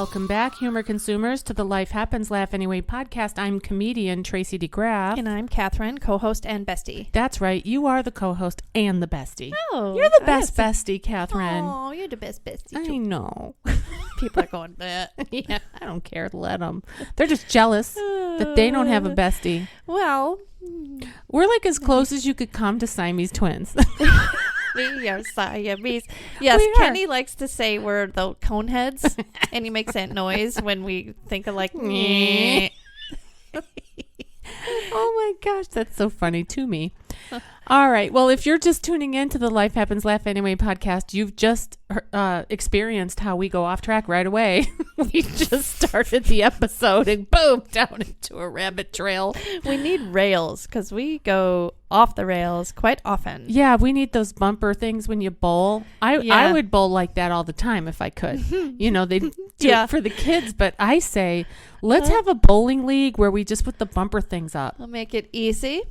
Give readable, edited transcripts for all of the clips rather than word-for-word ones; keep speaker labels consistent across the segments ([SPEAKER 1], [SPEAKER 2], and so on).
[SPEAKER 1] Welcome back, humor consumers, to the Life Happens, Laugh Anyway podcast. I'm comedian Tracy DeGraff.
[SPEAKER 2] And I'm Catherine, co-host and bestie.
[SPEAKER 1] That's right. You are the co-host and the bestie.
[SPEAKER 2] Oh.
[SPEAKER 1] You're the best bestie, Catherine.
[SPEAKER 2] Oh, you're the best bestie.
[SPEAKER 1] I know.
[SPEAKER 2] People are going, bleh.
[SPEAKER 1] Yeah, I don't care. Let them. They're just jealous that they don't have a bestie.
[SPEAKER 2] Well.
[SPEAKER 1] We're like as close as you could come to Siamese twins.
[SPEAKER 2] We are Siamese. Yes, Kenny likes to say we're the cone heads, and he makes that noise when we think of like,
[SPEAKER 1] Oh my gosh, that's so funny to me. All right. Well, if you're just tuning in to the Life Happens, Laugh Anyway podcast, you've just experienced how we go off track right away. We just started the episode and boom, down into a rabbit trail.
[SPEAKER 2] We need rails because we go off the rails quite often.
[SPEAKER 1] Yeah, we need those bumper things when you bowl. I would bowl like that all the time if I could. You know, they do it for the kids, but I say, let's have a bowling league where we just put the bumper things up.
[SPEAKER 2] We'll make it easy.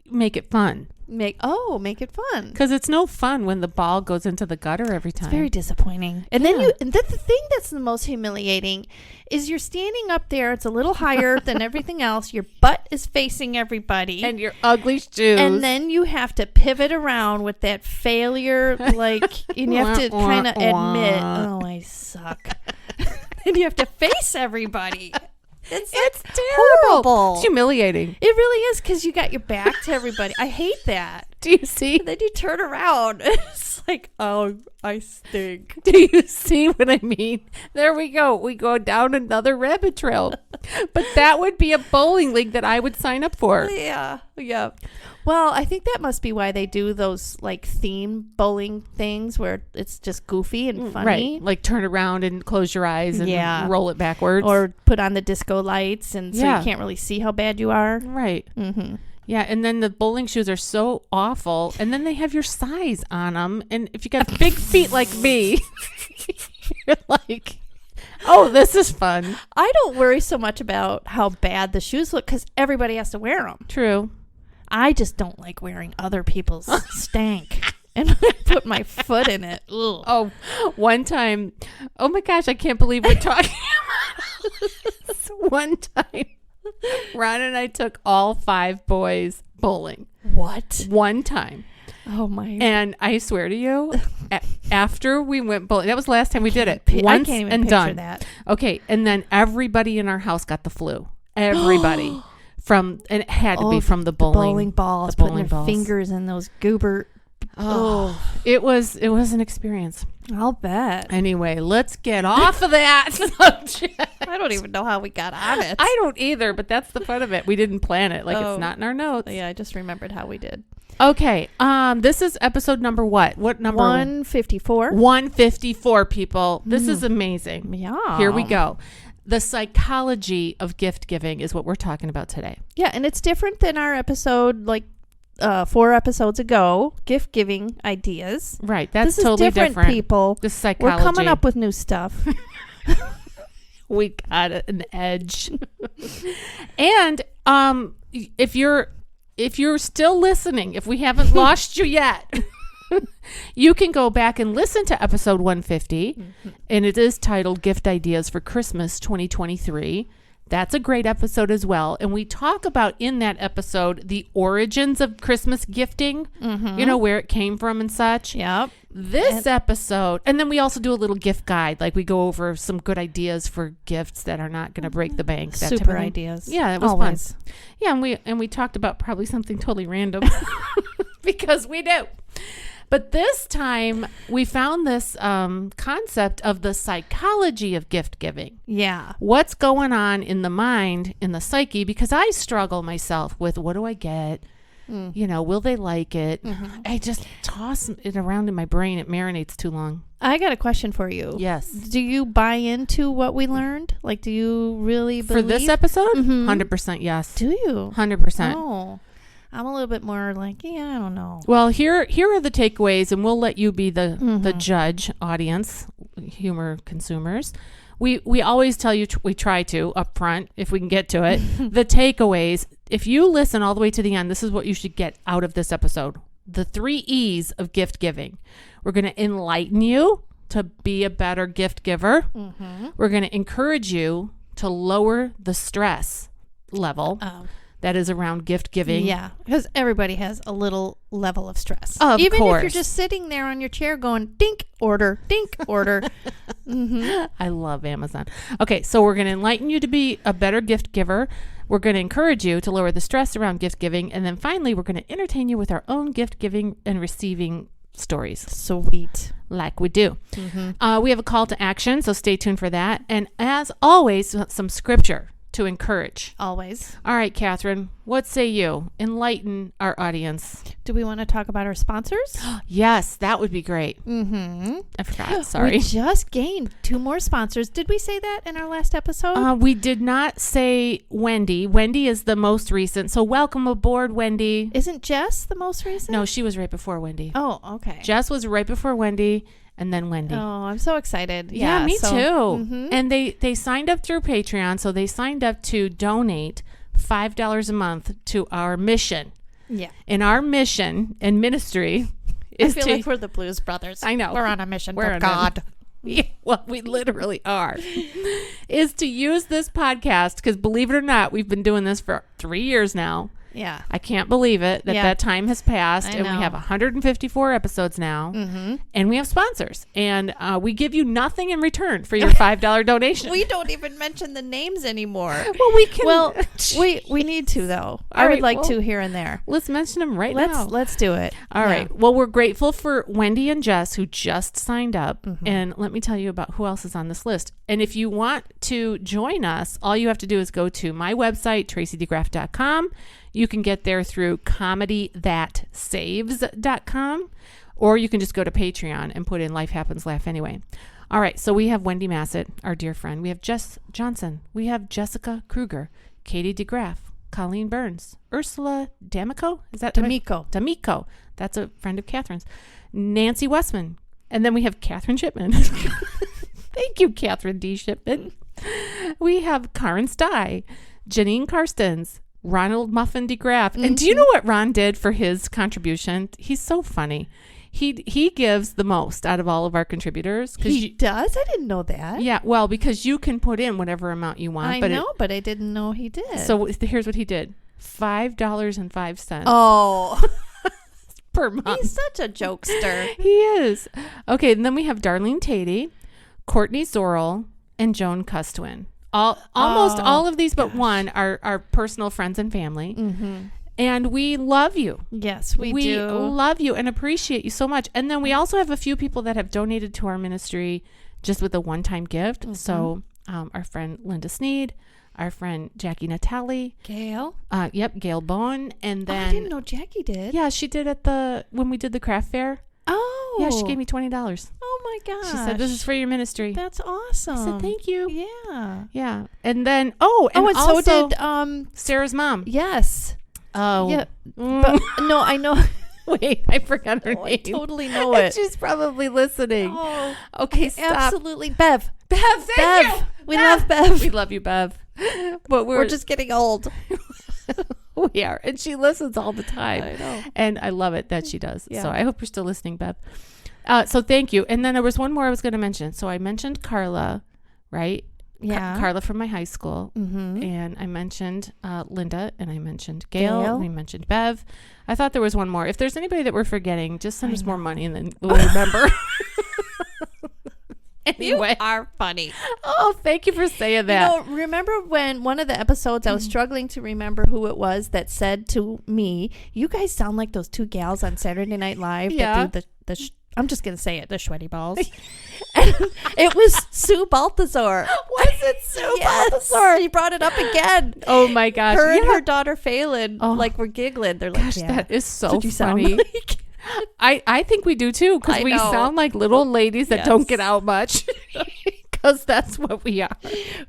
[SPEAKER 1] Make it fun.
[SPEAKER 2] Make it fun.
[SPEAKER 1] Because it's no fun when the ball goes into the gutter every time.
[SPEAKER 2] It's very disappointing. And then the thing that's the most humiliating is you're standing up there. It's a little higher than everything else. Your butt is facing everybody.
[SPEAKER 1] And your ugly shoes.
[SPEAKER 2] And then you have to pivot around with that failure, and you have to kind of admit, oh, I suck. And you have to face everybody. It's
[SPEAKER 1] terrible.
[SPEAKER 2] Horrible.
[SPEAKER 1] It's humiliating.
[SPEAKER 2] It really is because you got your back to everybody. I hate that.
[SPEAKER 1] Do you see?
[SPEAKER 2] And then you turn around. It's like, oh, I stink.
[SPEAKER 1] Do you see what I mean? There we go. We go down another rabbit trail. But that would be a bowling league that I would sign up for.
[SPEAKER 2] Yeah. Well, I think that must be why they do those like theme bowling things where it's just goofy and funny.
[SPEAKER 1] Right. Like turn around and close your eyes and roll it backwards.
[SPEAKER 2] Or put on the disco lights and so you can't really see how bad you are.
[SPEAKER 1] Right.
[SPEAKER 2] Mm-hmm.
[SPEAKER 1] Yeah, and then the bowling shoes are so awful, and then they have your size on them, and if you got big feet like me, you're like, oh, this is fun.
[SPEAKER 2] I don't worry so much about how bad the shoes look because everybody has to wear them.
[SPEAKER 1] True.
[SPEAKER 2] I just don't like wearing other people's stank. And I put my foot in it. Ugh.
[SPEAKER 1] Oh, one time, oh my gosh, I can't believe we're talking about this. One time, Ron and I took all 5 boys bowling.
[SPEAKER 2] What?
[SPEAKER 1] One time.
[SPEAKER 2] Oh my.
[SPEAKER 1] And I swear to you, after we went bowling, that was the last time we did it.
[SPEAKER 2] Once I can't even
[SPEAKER 1] and
[SPEAKER 2] picture
[SPEAKER 1] done.
[SPEAKER 2] That.
[SPEAKER 1] Okay, and then everybody in our house got the flu. Everybody. And it had to be from the bowling
[SPEAKER 2] balls,
[SPEAKER 1] the
[SPEAKER 2] putting their
[SPEAKER 1] balls.
[SPEAKER 2] Fingers in those goober.
[SPEAKER 1] Oh, it was an experience.
[SPEAKER 2] I'll bet.
[SPEAKER 1] Anyway, let's get off of that subject.
[SPEAKER 2] I don't even know how we got on it.
[SPEAKER 1] I don't either, but that's the fun of it. We didn't plan it. It's not in our notes.
[SPEAKER 2] Yeah, I just remembered how we did.
[SPEAKER 1] Okay. This is episode number what? What number?
[SPEAKER 2] 154.
[SPEAKER 1] 154, people. This is amazing.
[SPEAKER 2] Yeah.
[SPEAKER 1] Here we go. The psychology of gift giving is what we're talking about today.
[SPEAKER 2] Yeah, and it's different than our episode 4 episodes ago, gift giving ideas.
[SPEAKER 1] Right, that's
[SPEAKER 2] this
[SPEAKER 1] totally
[SPEAKER 2] is different. People.
[SPEAKER 1] This psychology.
[SPEAKER 2] We're coming up with new stuff.
[SPEAKER 1] We got an edge. And if you're still listening, if we haven't lost you yet, you can go back and listen to episode 150, and it is titled Gift Ideas for Christmas 2023. That's a great episode as well. And we talk about in that episode the origins of Christmas gifting, where it came from and such.
[SPEAKER 2] Yep.
[SPEAKER 1] This episode, and then we also do a little gift guide. Like we go over some good ideas for gifts that are not going to break the bank. That
[SPEAKER 2] Super ideas.
[SPEAKER 1] Yeah, it was
[SPEAKER 2] always
[SPEAKER 1] fun. Yeah, and we talked about probably something totally random because we do. But this time, we found this concept of the psychology of gift giving.
[SPEAKER 2] Yeah.
[SPEAKER 1] What's going on in the mind, in the psyche? Because I struggle myself with, what do I get? Will they like it? I just toss it around in my brain. It marinates too long.
[SPEAKER 2] I got a question for you.
[SPEAKER 1] Yes.
[SPEAKER 2] Do you buy into what we learned? Like, do you really believe?
[SPEAKER 1] For this episode? 100% yes.
[SPEAKER 2] Do you?
[SPEAKER 1] 100%.
[SPEAKER 2] Oh. I'm a little bit more like, I don't know.
[SPEAKER 1] Well, here are the takeaways, and we'll let you be the judge, audience, humor consumers. We always tell you, we try to up front, if we can get to it, the takeaways. If you listen all the way to the end, this is what you should get out of this episode. The 3 E's of gift giving. We're going to enlighten you. to be a better gift giver.
[SPEAKER 2] Mm-hmm.
[SPEAKER 1] We're going to encourage you to lower the stress level that is around gift giving.
[SPEAKER 2] Yeah, because everybody has a little level of stress.
[SPEAKER 1] Even
[SPEAKER 2] if you're just sitting there on your chair going, dink, order, dink, order. Mm-hmm.
[SPEAKER 1] I love Amazon. Okay, so we're going to enlighten you to be a better gift giver. We're going to encourage you to lower the stress around gift giving. And then finally, we're going to entertain you with our own gift giving and receiving stories.
[SPEAKER 2] Sweet.
[SPEAKER 1] Like we do.
[SPEAKER 2] Mm-hmm.
[SPEAKER 1] We have a call to action, so stay tuned for that. And as always, some scripture to encourage.
[SPEAKER 2] Always.
[SPEAKER 1] All right, Catherine, what say you? Enlighten our audience.
[SPEAKER 2] Do we want to talk about our sponsors?
[SPEAKER 1] Yes, that would be great.
[SPEAKER 2] Mm-hmm.
[SPEAKER 1] I forgot. Sorry.
[SPEAKER 2] We just gained 2 more sponsors. Did we say that in our last episode?
[SPEAKER 1] We did not say Wendy. Wendy is the most recent. So welcome aboard, Wendy.
[SPEAKER 2] Isn't Jess the most recent?
[SPEAKER 1] No, she was right before Wendy.
[SPEAKER 2] Oh, okay.
[SPEAKER 1] Jess was right before Wendy. And then Wendy.
[SPEAKER 2] Oh, I'm so excited.
[SPEAKER 1] Yeah, me too.
[SPEAKER 2] Mm-hmm.
[SPEAKER 1] And they signed up through Patreon. So they signed up to donate $5 a month to our mission.
[SPEAKER 2] Yeah.
[SPEAKER 1] And our mission and ministry is
[SPEAKER 2] I feel like we're the Blues Brothers.
[SPEAKER 1] I know.
[SPEAKER 2] We're on a mission
[SPEAKER 1] We're
[SPEAKER 2] for
[SPEAKER 1] on
[SPEAKER 2] God.
[SPEAKER 1] Yeah, well, we literally are. Is to use this podcast because, believe it or not, we've been doing this for 3 years now.
[SPEAKER 2] Yeah.
[SPEAKER 1] I can't believe it that time has passed,
[SPEAKER 2] I
[SPEAKER 1] and
[SPEAKER 2] know.
[SPEAKER 1] we have 154 episodes now, and we have sponsors, and we give you nothing in return for your $5 donation.
[SPEAKER 2] We don't even mention the names anymore.
[SPEAKER 1] Well, we can.
[SPEAKER 2] Well, we need to though. I would like to here and there.
[SPEAKER 1] Let's mention them now.
[SPEAKER 2] Let's do it.
[SPEAKER 1] All right. Well, we're grateful for Wendy and Jess who just signed up, and let me tell you about who else is on this list. And if you want to join us, all you have to do is go to my website, tracydegraff.com. You can get there through comedythatsaves.com, or you can just go to Patreon and put in Life Happens, Laugh Anyway. All right, so we have Wendy Massett, our dear friend. We have Jess Johnson. We have Jessica Kruger, Katie DeGraff, Colleen Burns, Ursula D'Amico. Is that
[SPEAKER 2] D'Amico?
[SPEAKER 1] D'Amico. That's a friend of Catherine's. Nancy Westman. And then we have Catherine Shipman. Thank you, Catherine D. Shipman. We have Karen Stye, Janine Karstens, Ronald Muffin DeGraff. And do you know what Ron did for his contribution? He's so funny. He gives the most out of all of our contributors.
[SPEAKER 2] He does? I didn't know that.
[SPEAKER 1] Yeah, well, because you can put in whatever amount you want.
[SPEAKER 2] But I didn't know he did.
[SPEAKER 1] So here's what he did. $5.05.
[SPEAKER 2] Oh.
[SPEAKER 1] Per month.
[SPEAKER 2] He's such a jokester.
[SPEAKER 1] He is. Okay, and then we have Darlene Tatey, Courtney Zorrell, and Joan Custwin. Almost all of these but one are personal friends and family. And we love you.
[SPEAKER 2] Yes, we do.
[SPEAKER 1] We love you and appreciate you so much. And then we also have a few people that have donated to our ministry just with a one-time gift. So our friend Linda Sneed, our friend Jackie Natali.
[SPEAKER 2] Gail?
[SPEAKER 1] Yep, Gail Bowen. And then
[SPEAKER 2] I didn't know Jackie did.
[SPEAKER 1] Yeah, she did when we did the craft fair.
[SPEAKER 2] Oh.
[SPEAKER 1] Yeah, she gave me $20.
[SPEAKER 2] Oh my gosh.
[SPEAKER 1] She said, this is for your ministry.
[SPEAKER 2] That's awesome.
[SPEAKER 1] I said, thank you.
[SPEAKER 2] Yeah.
[SPEAKER 1] Yeah. And then, and
[SPEAKER 2] so
[SPEAKER 1] also,
[SPEAKER 2] did
[SPEAKER 1] Sarah's mom.
[SPEAKER 2] Yes.
[SPEAKER 1] Oh.
[SPEAKER 2] Yeah. But, no, I know.
[SPEAKER 1] Wait, I forgot her name.
[SPEAKER 2] I totally know it.
[SPEAKER 1] She's probably listening.
[SPEAKER 2] Oh,
[SPEAKER 1] okay, stop.
[SPEAKER 2] Absolutely. Bev.
[SPEAKER 1] Thank you.
[SPEAKER 2] We love Bev.
[SPEAKER 1] We love you, Bev. But we're
[SPEAKER 2] just getting old.
[SPEAKER 1] We are. And she listens all the time.
[SPEAKER 2] I know.
[SPEAKER 1] And I love it that she does.
[SPEAKER 2] Yeah.
[SPEAKER 1] So I hope you're still listening, Bev. So thank you. And then there was one more I was going to mention. So I mentioned Carla, right?
[SPEAKER 2] Yeah.
[SPEAKER 1] Carla from my high school. And I mentioned Linda, and I mentioned Gail. And we mentioned Bev. I thought there was one more. If there's anybody that we're forgetting, just send us more money and then we'll remember. Anyway.
[SPEAKER 2] You are funny.
[SPEAKER 1] Oh, thank you for saying that.
[SPEAKER 2] Remember when one of the episodes I was struggling to remember who it was that said to me, you guys sound like those 2 gals on Saturday Night Live that do the I'm just going to say it, the sweaty balls. And it was Sue Balthazar.
[SPEAKER 1] Was it Sue Balthazar?
[SPEAKER 2] She brought it up again.
[SPEAKER 1] Oh my gosh.
[SPEAKER 2] Her and her daughter Phelan were giggling. They're like,
[SPEAKER 1] gosh, that is so
[SPEAKER 2] what you
[SPEAKER 1] funny.
[SPEAKER 2] sound like.
[SPEAKER 1] I think we do too, because we sound like little ladies that don't get out much. Because that's what we are.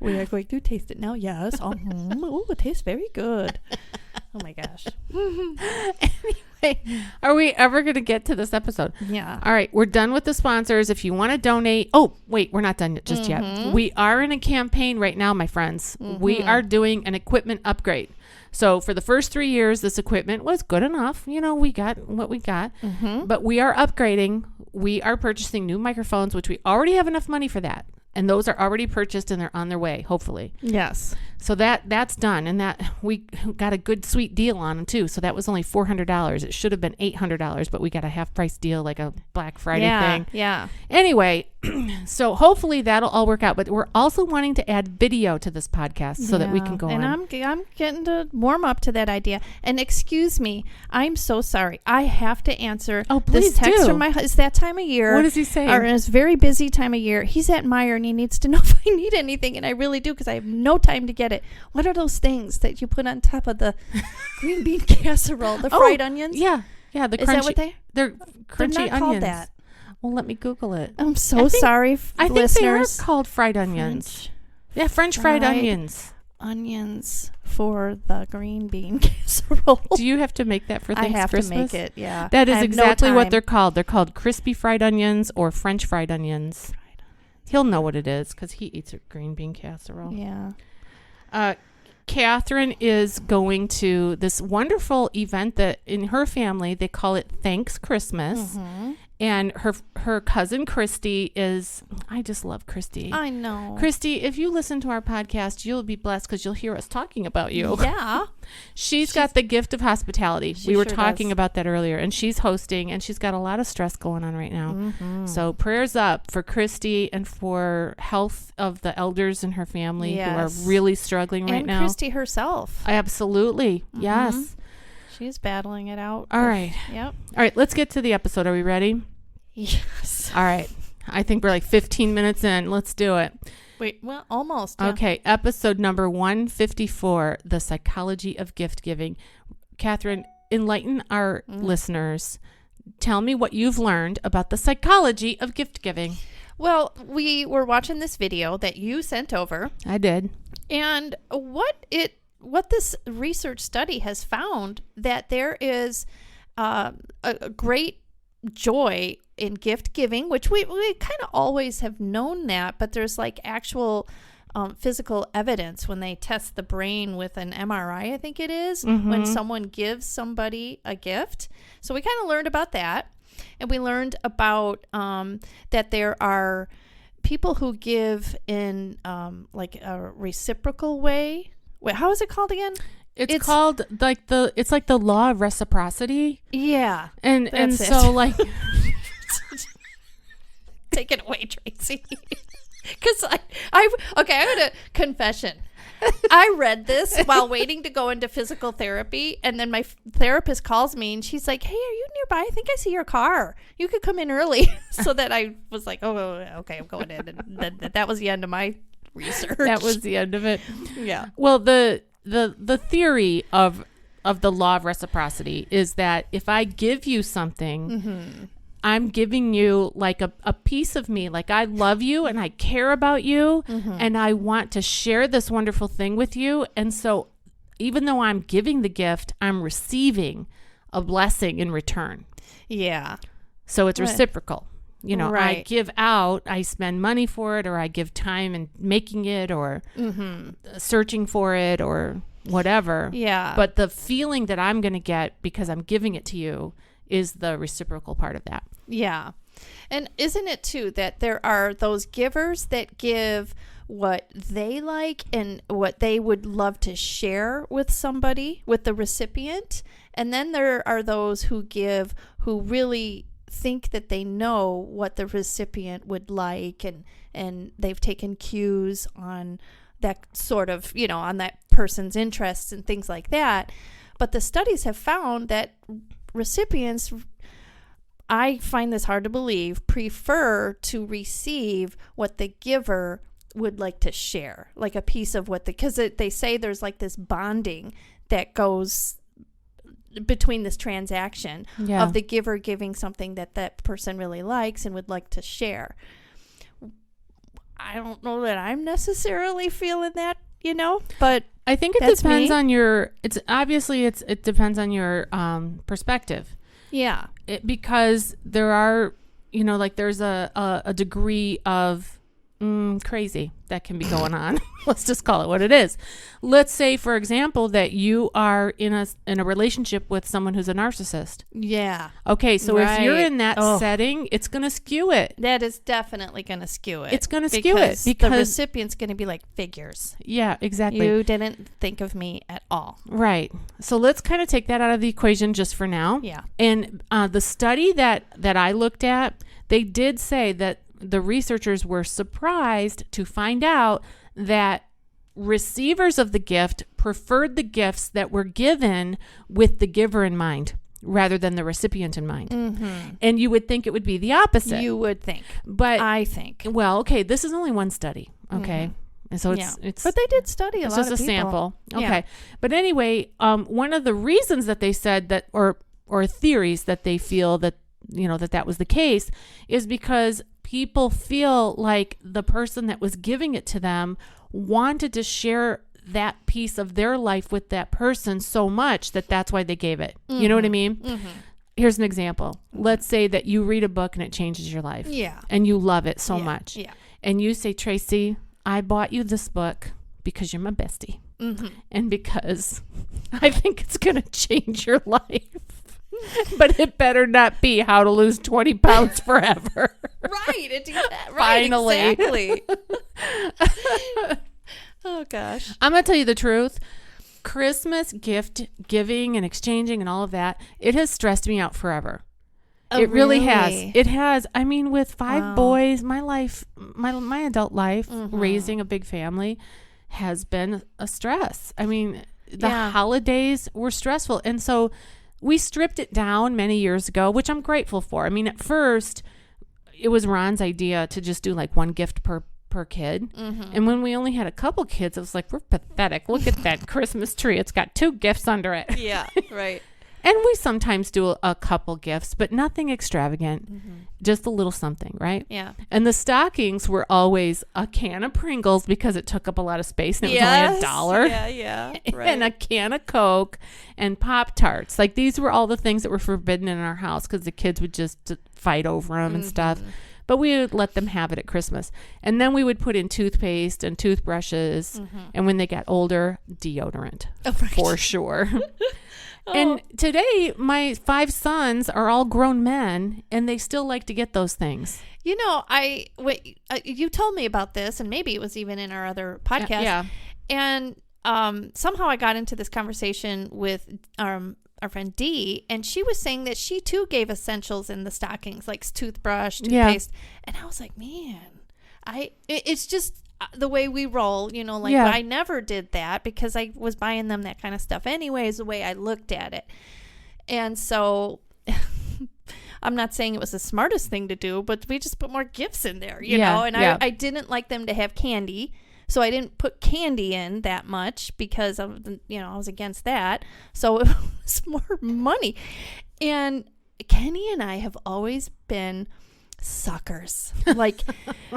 [SPEAKER 2] We are going to taste it now. Yes. Oh, it tastes very good. Oh my gosh.
[SPEAKER 1] Are we ever going to get to this episode?
[SPEAKER 2] Yeah.
[SPEAKER 1] All right. We're done with the sponsors. If you want to donate. Oh, wait. We're not done just yet. We are in a campaign right now, my friends. We are doing an equipment upgrade. So for the first 3 years, this equipment was good enough. We got what we got. But we are upgrading. We are purchasing new microphones, which we already have enough money for that. And those are already purchased and they're on their way, hopefully.
[SPEAKER 2] Yes.
[SPEAKER 1] So that's done. And that we got a good sweet deal on them too. So that was only $400. It should have been $800, but we got a half price deal, like a Black Friday thing.
[SPEAKER 2] Yeah.
[SPEAKER 1] Anyway, so hopefully that'll all work out. But we're also wanting to add video to this podcast so that we can go on.
[SPEAKER 2] And I'm getting to warm up to that idea. And excuse me, I'm so sorry. I have to answer this text from my husband. It's that time of year.
[SPEAKER 1] What is he saying?
[SPEAKER 2] It's a very busy time of year. He's at Meijer and he needs to know if I need anything. And I really do, because I have no time to get it. What are those things that you put on top of the green bean casserole? The fried onions?
[SPEAKER 1] Yeah. Yeah. The crunchy.
[SPEAKER 2] Is that what
[SPEAKER 1] they're crunchy
[SPEAKER 2] they're not
[SPEAKER 1] onions.
[SPEAKER 2] called that.
[SPEAKER 1] Well, let me Google it.
[SPEAKER 2] I'm so sorry,
[SPEAKER 1] I think
[SPEAKER 2] listeners.
[SPEAKER 1] they are called fried onions. French fried onions.
[SPEAKER 2] Onions for the green bean casserole.
[SPEAKER 1] Do you have to make that for Christmas?
[SPEAKER 2] I have to make it, yeah.
[SPEAKER 1] That is exactly what they're called. They're called crispy fried onions or French fried onions. He'll know what it is because he eats a green bean casserole.
[SPEAKER 2] Yeah.
[SPEAKER 1] Catherine is going to this wonderful event that in her family, they call it Thanks Christmas. And her cousin Christy I just love Christy.
[SPEAKER 2] I know.
[SPEAKER 1] Christy, if you listen to our podcast, you'll be blessed because you'll hear us talking about you.
[SPEAKER 2] Yeah.
[SPEAKER 1] She's got the gift of hospitality. We were talking
[SPEAKER 2] does.
[SPEAKER 1] about that earlier, and she's hosting, and she's got a lot of stress going on right now. So prayers up for Christy and for health of the elders in her family who are really struggling right now.
[SPEAKER 2] And Christy herself.
[SPEAKER 1] Absolutely. Yes.
[SPEAKER 2] She's battling it out.
[SPEAKER 1] All right.
[SPEAKER 2] Yep.
[SPEAKER 1] All right. Let's get to the episode. Are we ready?
[SPEAKER 2] Yes.
[SPEAKER 1] All right. I think we're like 15 minutes in. Let's do it.
[SPEAKER 2] Wait, well, almost. Yeah.
[SPEAKER 1] Okay. Episode number 154, The Psychology of Gift Giving. Catherine, enlighten our listeners. Tell me what you've learned about the psychology of gift giving.
[SPEAKER 2] Well, we were watching this video that you sent over.
[SPEAKER 1] I did.
[SPEAKER 2] And what this research study has found, that there is a great joy in gift giving, which we kind of always have known that, but there's like actual physical evidence when they test the brain with an MRI, I think it is, when someone gives somebody a gift. So we kind of learned about that. And we learned about that there are people who give in like a reciprocal way. Wait, how is it called again?
[SPEAKER 1] It's called like the law of reciprocity.
[SPEAKER 2] Yeah.
[SPEAKER 1] And so like
[SPEAKER 2] take it away, Tracy. Because I have a confession. I read this while waiting to go into physical therapy, and then my therapist calls me and she's like, "Hey, are you nearby? I think I see your car. You could come in early." So that I was like, "Oh, okay, I'm going in." And that was the end of my research.
[SPEAKER 1] That was the end of it.
[SPEAKER 2] Yeah.
[SPEAKER 1] Well, the theory of the law of reciprocity is that if I give you something, I'm giving you like a piece of me. Like I love you and I care about you and I want to share this wonderful thing with you. And so even though I'm giving the gift, I'm receiving a blessing in return.
[SPEAKER 2] Yeah.
[SPEAKER 1] So it's reciprocal. You know,
[SPEAKER 2] right.
[SPEAKER 1] I give out, I spend money for it, or I give time in making it, or searching for it, or whatever.
[SPEAKER 2] Yeah.
[SPEAKER 1] But the feeling that I'm going to get because I'm giving it to you is the reciprocal part of that.
[SPEAKER 2] Yeah. And isn't it too that there are those givers that give what they like and what they would love to share with somebody, with the recipient? And then there are those who give who really think that they know what the recipient would like, and they've taken cues on that sort of, you know, on that person's interests and things like that. But the studies have found that recipients, I find this hard to believe, prefer to receive what the giver would like to share, like a piece of what because they say there's like this bonding that goes between this transaction of the giver giving something that person really likes and would like to share. I don't know that I'm necessarily feeling that but
[SPEAKER 1] I think it depends on your, it depends on your perspective.
[SPEAKER 2] Yeah.
[SPEAKER 1] Because there are, like there's a degree of crazy that can be going on. Let's just call it what it is. Let's say, for example, that you are in a relationship with someone who's a narcissist.
[SPEAKER 2] Yeah.
[SPEAKER 1] Okay, so if you're in that setting, it's going to skew it.
[SPEAKER 2] That is definitely going to skew it.
[SPEAKER 1] It's going to skew it because
[SPEAKER 2] the recipient's going to be like, figures.
[SPEAKER 1] Yeah, exactly.
[SPEAKER 2] You didn't think of me at all.
[SPEAKER 1] Right. So let's kind of take that out of the equation just for now.
[SPEAKER 2] Yeah.
[SPEAKER 1] And the study that I looked at, they did say that the researchers were surprised to find out that receivers of the gift preferred the gifts that were given with the giver in mind rather than the recipient in mind. Mm-hmm. And you would think it would be the opposite.
[SPEAKER 2] You would think.
[SPEAKER 1] But
[SPEAKER 2] I think.
[SPEAKER 1] Well, okay, this is only one study, okay? Mm-hmm. And so it's
[SPEAKER 2] but they did study a lot of people.
[SPEAKER 1] It's just a sample. Okay.
[SPEAKER 2] Yeah.
[SPEAKER 1] But anyway, one of the reasons that they said that or theories that they feel that that was the case is because people feel like the person that was giving it to them wanted to share that piece of their life with that person so much that that's why they gave it. Mm-hmm. You know what I mean? Mm-hmm. Here's an example. Let's say that you read a book and it changes your life.
[SPEAKER 2] Yeah.
[SPEAKER 1] And you love it so much.
[SPEAKER 2] Yeah.
[SPEAKER 1] And you say, Tracy, I bought you this book because you're my bestie. Mm-hmm. And because I think it's going to change your life. But it better not be How to Lose 20 Pounds Forever.
[SPEAKER 2] Right. Right.
[SPEAKER 1] Finally.
[SPEAKER 2] Exactly. Oh, gosh.
[SPEAKER 1] I'm going to tell you the truth. Christmas gift giving and exchanging and all of that, it has stressed me out forever.
[SPEAKER 2] Oh,
[SPEAKER 1] it really has. It has. I mean, with 5 boys, my life, my adult life, raising a big family has been a stress. I mean, the holidays were stressful. And so we stripped it down many years ago, which I'm grateful for. I mean, at first, it was Ron's idea to just do like one gift per kid. Mm-hmm. And when we only had a couple kids, it was like, we're pathetic. Look at that Christmas tree. It's got 2 gifts under it.
[SPEAKER 2] Yeah, right.
[SPEAKER 1] And we sometimes do a couple gifts, but nothing extravagant. Mm-hmm. Just a little something, right?
[SPEAKER 2] Yeah.
[SPEAKER 1] And the stockings were always a can of Pringles because it took up a lot of space and it was only $1.
[SPEAKER 2] Yeah, right.
[SPEAKER 1] And a can of Coke and Pop-Tarts. Like these were all the things that were forbidden in our house because the kids would just fight over them and stuff. But we would let them have it at Christmas. And then we would put in toothpaste and toothbrushes. Mm-hmm. And when they got older, deodorant. Oh, right. For sure. And today, my 5 sons are all grown men, and they still like to get those things.
[SPEAKER 2] You know, you told me about this, and maybe it was even in our other podcast.
[SPEAKER 1] Yeah.
[SPEAKER 2] And somehow I got into this conversation with our friend Dee, and she was saying that she too gave essentials in the stockings, like toothbrush, toothpaste. Yeah. And I was like, man, it's just the way we roll, I never did that because I was buying them that kind of stuff anyways, the way I looked at it. And so I'm not saying it was the smartest thing to do, but we just put more gifts in there, you know, and I didn't like them to have candy. So I didn't put candy in that much because of, I was against that. So it was more money. And Kenny and I have always been suckers. Like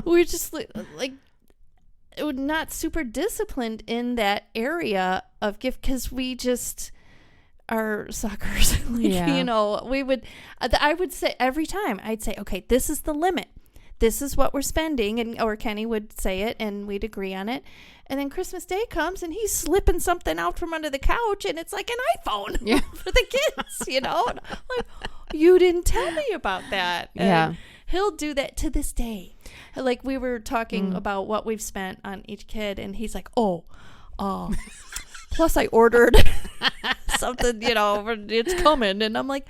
[SPEAKER 2] we're just like not super disciplined in that area of gift because we just are suckers. I would say every time I'd say, okay, this is the limit. This is what we're spending. or Kenny would say it and we'd agree on it. And then Christmas Day comes and he's slipping something out from under the couch and it's like an iPhone for the kids, And I'm like, you didn't tell me about that. And he'll do that to this day. Like we were talking about what we've spent on each kid and he's like, plus I ordered something, it's coming. And I'm like,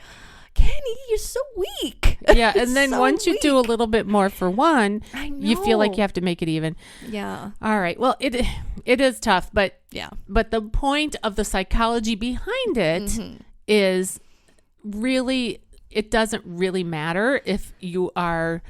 [SPEAKER 2] Kenny, you're so weak.
[SPEAKER 1] Yeah, and then once you do a little bit more for one, you feel like you have to make it even.
[SPEAKER 2] Yeah.
[SPEAKER 1] All right. Well, it is tough, but But the point of the psychology behind it is really, it doesn't really matter if you are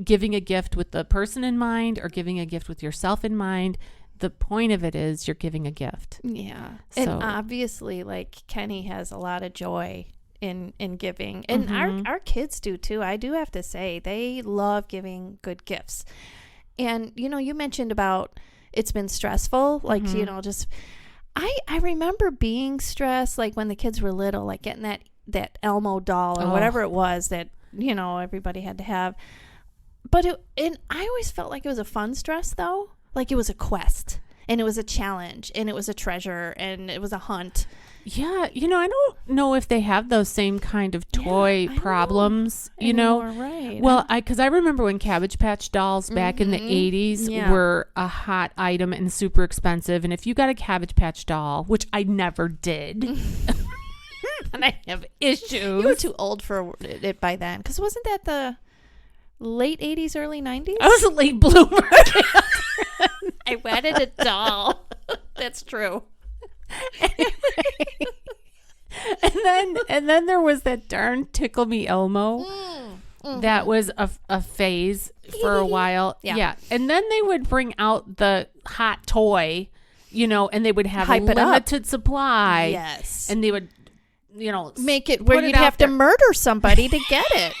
[SPEAKER 1] giving a gift with the person in mind or giving a gift with yourself in mind. The point of it is you're giving a gift.
[SPEAKER 2] Yeah. So. And obviously, like Kenny has a lot of joy in giving, and our kids do too. I do have to say they love giving good gifts. And you mentioned about it's been stressful. Like,
[SPEAKER 1] Mm-hmm.
[SPEAKER 2] you know, just, I remember being stressed, like when the kids were little, like getting that Elmo doll or whatever it was that, you know, everybody had to have. But and I always felt like it was a fun stress, though. Like it was a quest, and it was a challenge, and it was a treasure, and it was a hunt.
[SPEAKER 1] Yeah, you know, I don't know if they have those same kind of toy problems, you know.
[SPEAKER 2] Right.
[SPEAKER 1] Well, because I remember when Cabbage Patch dolls back in the 80s were a hot item and super expensive. And if you got a Cabbage Patch doll, which I never did, and I have issues.
[SPEAKER 2] You were too old for it by then, because wasn't that the late 80s, early 90s?
[SPEAKER 1] I was a late bloomer.
[SPEAKER 2] I wanted a doll. That's true.
[SPEAKER 1] and then there was that darn Tickle Me Elmo. That was a phase for a while. Yeah. And then they would bring out the hot toy, you know, and they would have a limited supply.
[SPEAKER 2] Yes.
[SPEAKER 1] And they would, you know,
[SPEAKER 2] make it where you'd have to murder somebody to get it.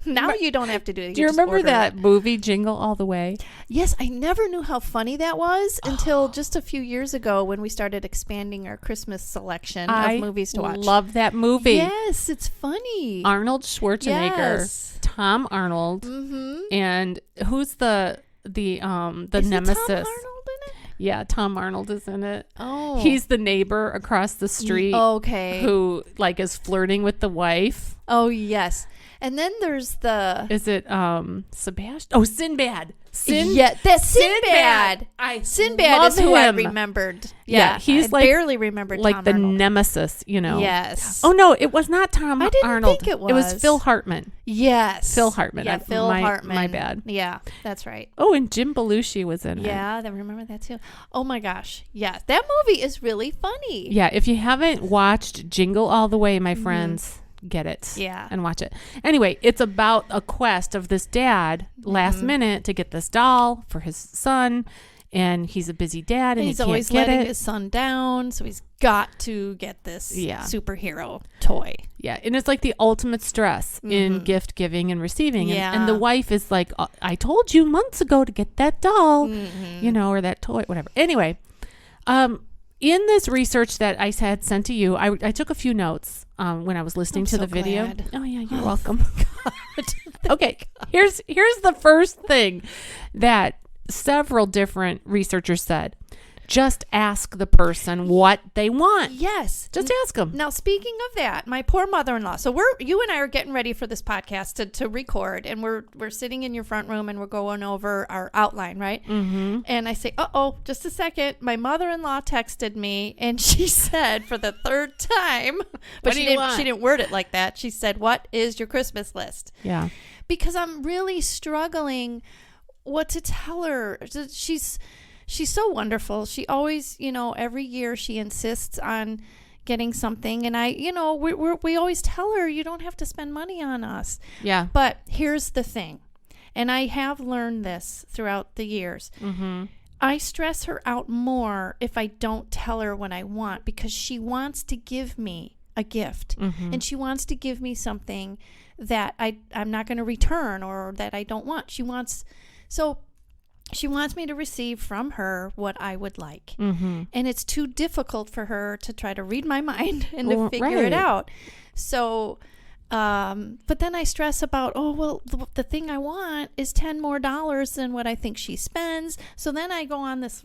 [SPEAKER 2] Now you don't have to do it.
[SPEAKER 1] Do you remember that movie Jingle All the Way?
[SPEAKER 2] Yes, I never knew how funny that was until just a few years ago when we started expanding our Christmas selection of movies to watch.
[SPEAKER 1] I love that movie.
[SPEAKER 2] Yes, it's funny.
[SPEAKER 1] Arnold Schwarzenegger, Tom Arnold, and who's the nemesis?
[SPEAKER 2] Tom Arnold in it?
[SPEAKER 1] Yeah, Tom Arnold is in it.
[SPEAKER 2] Oh,
[SPEAKER 1] he's the neighbor across the street.
[SPEAKER 2] Okay,
[SPEAKER 1] who like is flirting with the wife.
[SPEAKER 2] Oh yes. And then there's
[SPEAKER 1] is it Sebastian? Oh, Sinbad.
[SPEAKER 2] Yeah, that's Sinbad. Sinbad is who I remembered. Yeah,
[SPEAKER 1] he's
[SPEAKER 2] I barely remembered
[SPEAKER 1] like
[SPEAKER 2] Tom
[SPEAKER 1] the
[SPEAKER 2] Arnold.
[SPEAKER 1] nemesis, you know.
[SPEAKER 2] Yes.
[SPEAKER 1] Oh no, it was not Tom
[SPEAKER 2] I didn't
[SPEAKER 1] Arnold.
[SPEAKER 2] think it was.
[SPEAKER 1] It was Phil Hartman.
[SPEAKER 2] Yes.
[SPEAKER 1] Phil Hartman.
[SPEAKER 2] Yeah, Phil Hartman.
[SPEAKER 1] My bad.
[SPEAKER 2] Yeah, that's right.
[SPEAKER 1] Oh, and Jim Belushi was in it.
[SPEAKER 2] Yeah, I remember that too. Oh my gosh. Yeah, that movie is really funny.
[SPEAKER 1] Yeah, if you haven't watched Jingle All the Way, my friends, get it.
[SPEAKER 2] Yeah.
[SPEAKER 1] And watch it. Anyway, it's about a quest of this dad last minute to get this doll for his son. And he's a busy dad and
[SPEAKER 2] he's
[SPEAKER 1] he can't
[SPEAKER 2] always
[SPEAKER 1] get
[SPEAKER 2] letting
[SPEAKER 1] it.
[SPEAKER 2] his son down. So he's got to get this superhero toy.
[SPEAKER 1] Yeah. And it's like the ultimate stress in gift giving and receiving.
[SPEAKER 2] Yeah.
[SPEAKER 1] And the wife is like, I told you months ago to get that doll, you know, or that toy, whatever. Anyway, in this research that I had sent to you, I took a few notes when I was listening to the video.
[SPEAKER 2] Glad.
[SPEAKER 1] Oh yeah, you're welcome. Okay, here's the first thing that several different researchers said. Just ask the person what they want.
[SPEAKER 2] Yes.
[SPEAKER 1] Just ask them.
[SPEAKER 2] Now, speaking of that, my poor mother-in-law. So you and I are getting ready for this podcast to record, and we're sitting in your front room and we're going over our outline, right? Mm-hmm. And I say, just a second. My mother-in-law texted me, and she said for the third time, but she didn't word it like that. She said, "What is your Christmas list?"
[SPEAKER 1] Yeah.
[SPEAKER 2] Because I'm really struggling what to tell her. She's so wonderful. She always, you know, every year she insists on getting something. And we always tell her, you don't have to spend money on us.
[SPEAKER 1] Yeah.
[SPEAKER 2] But here's the thing. And I have learned this throughout the years. Mm-hmm. I stress her out more if I don't tell her what I want, because she wants to give me a gift. Mm-hmm. And she wants to give me something that I'm not going to return or that I don't want. She wants me to receive from her what I would like. Mm-hmm. And it's too difficult for her to try to read my mind and to figure it out. So, but then I stress about, the thing I want is $10 more than what I think she spends. So then I go on this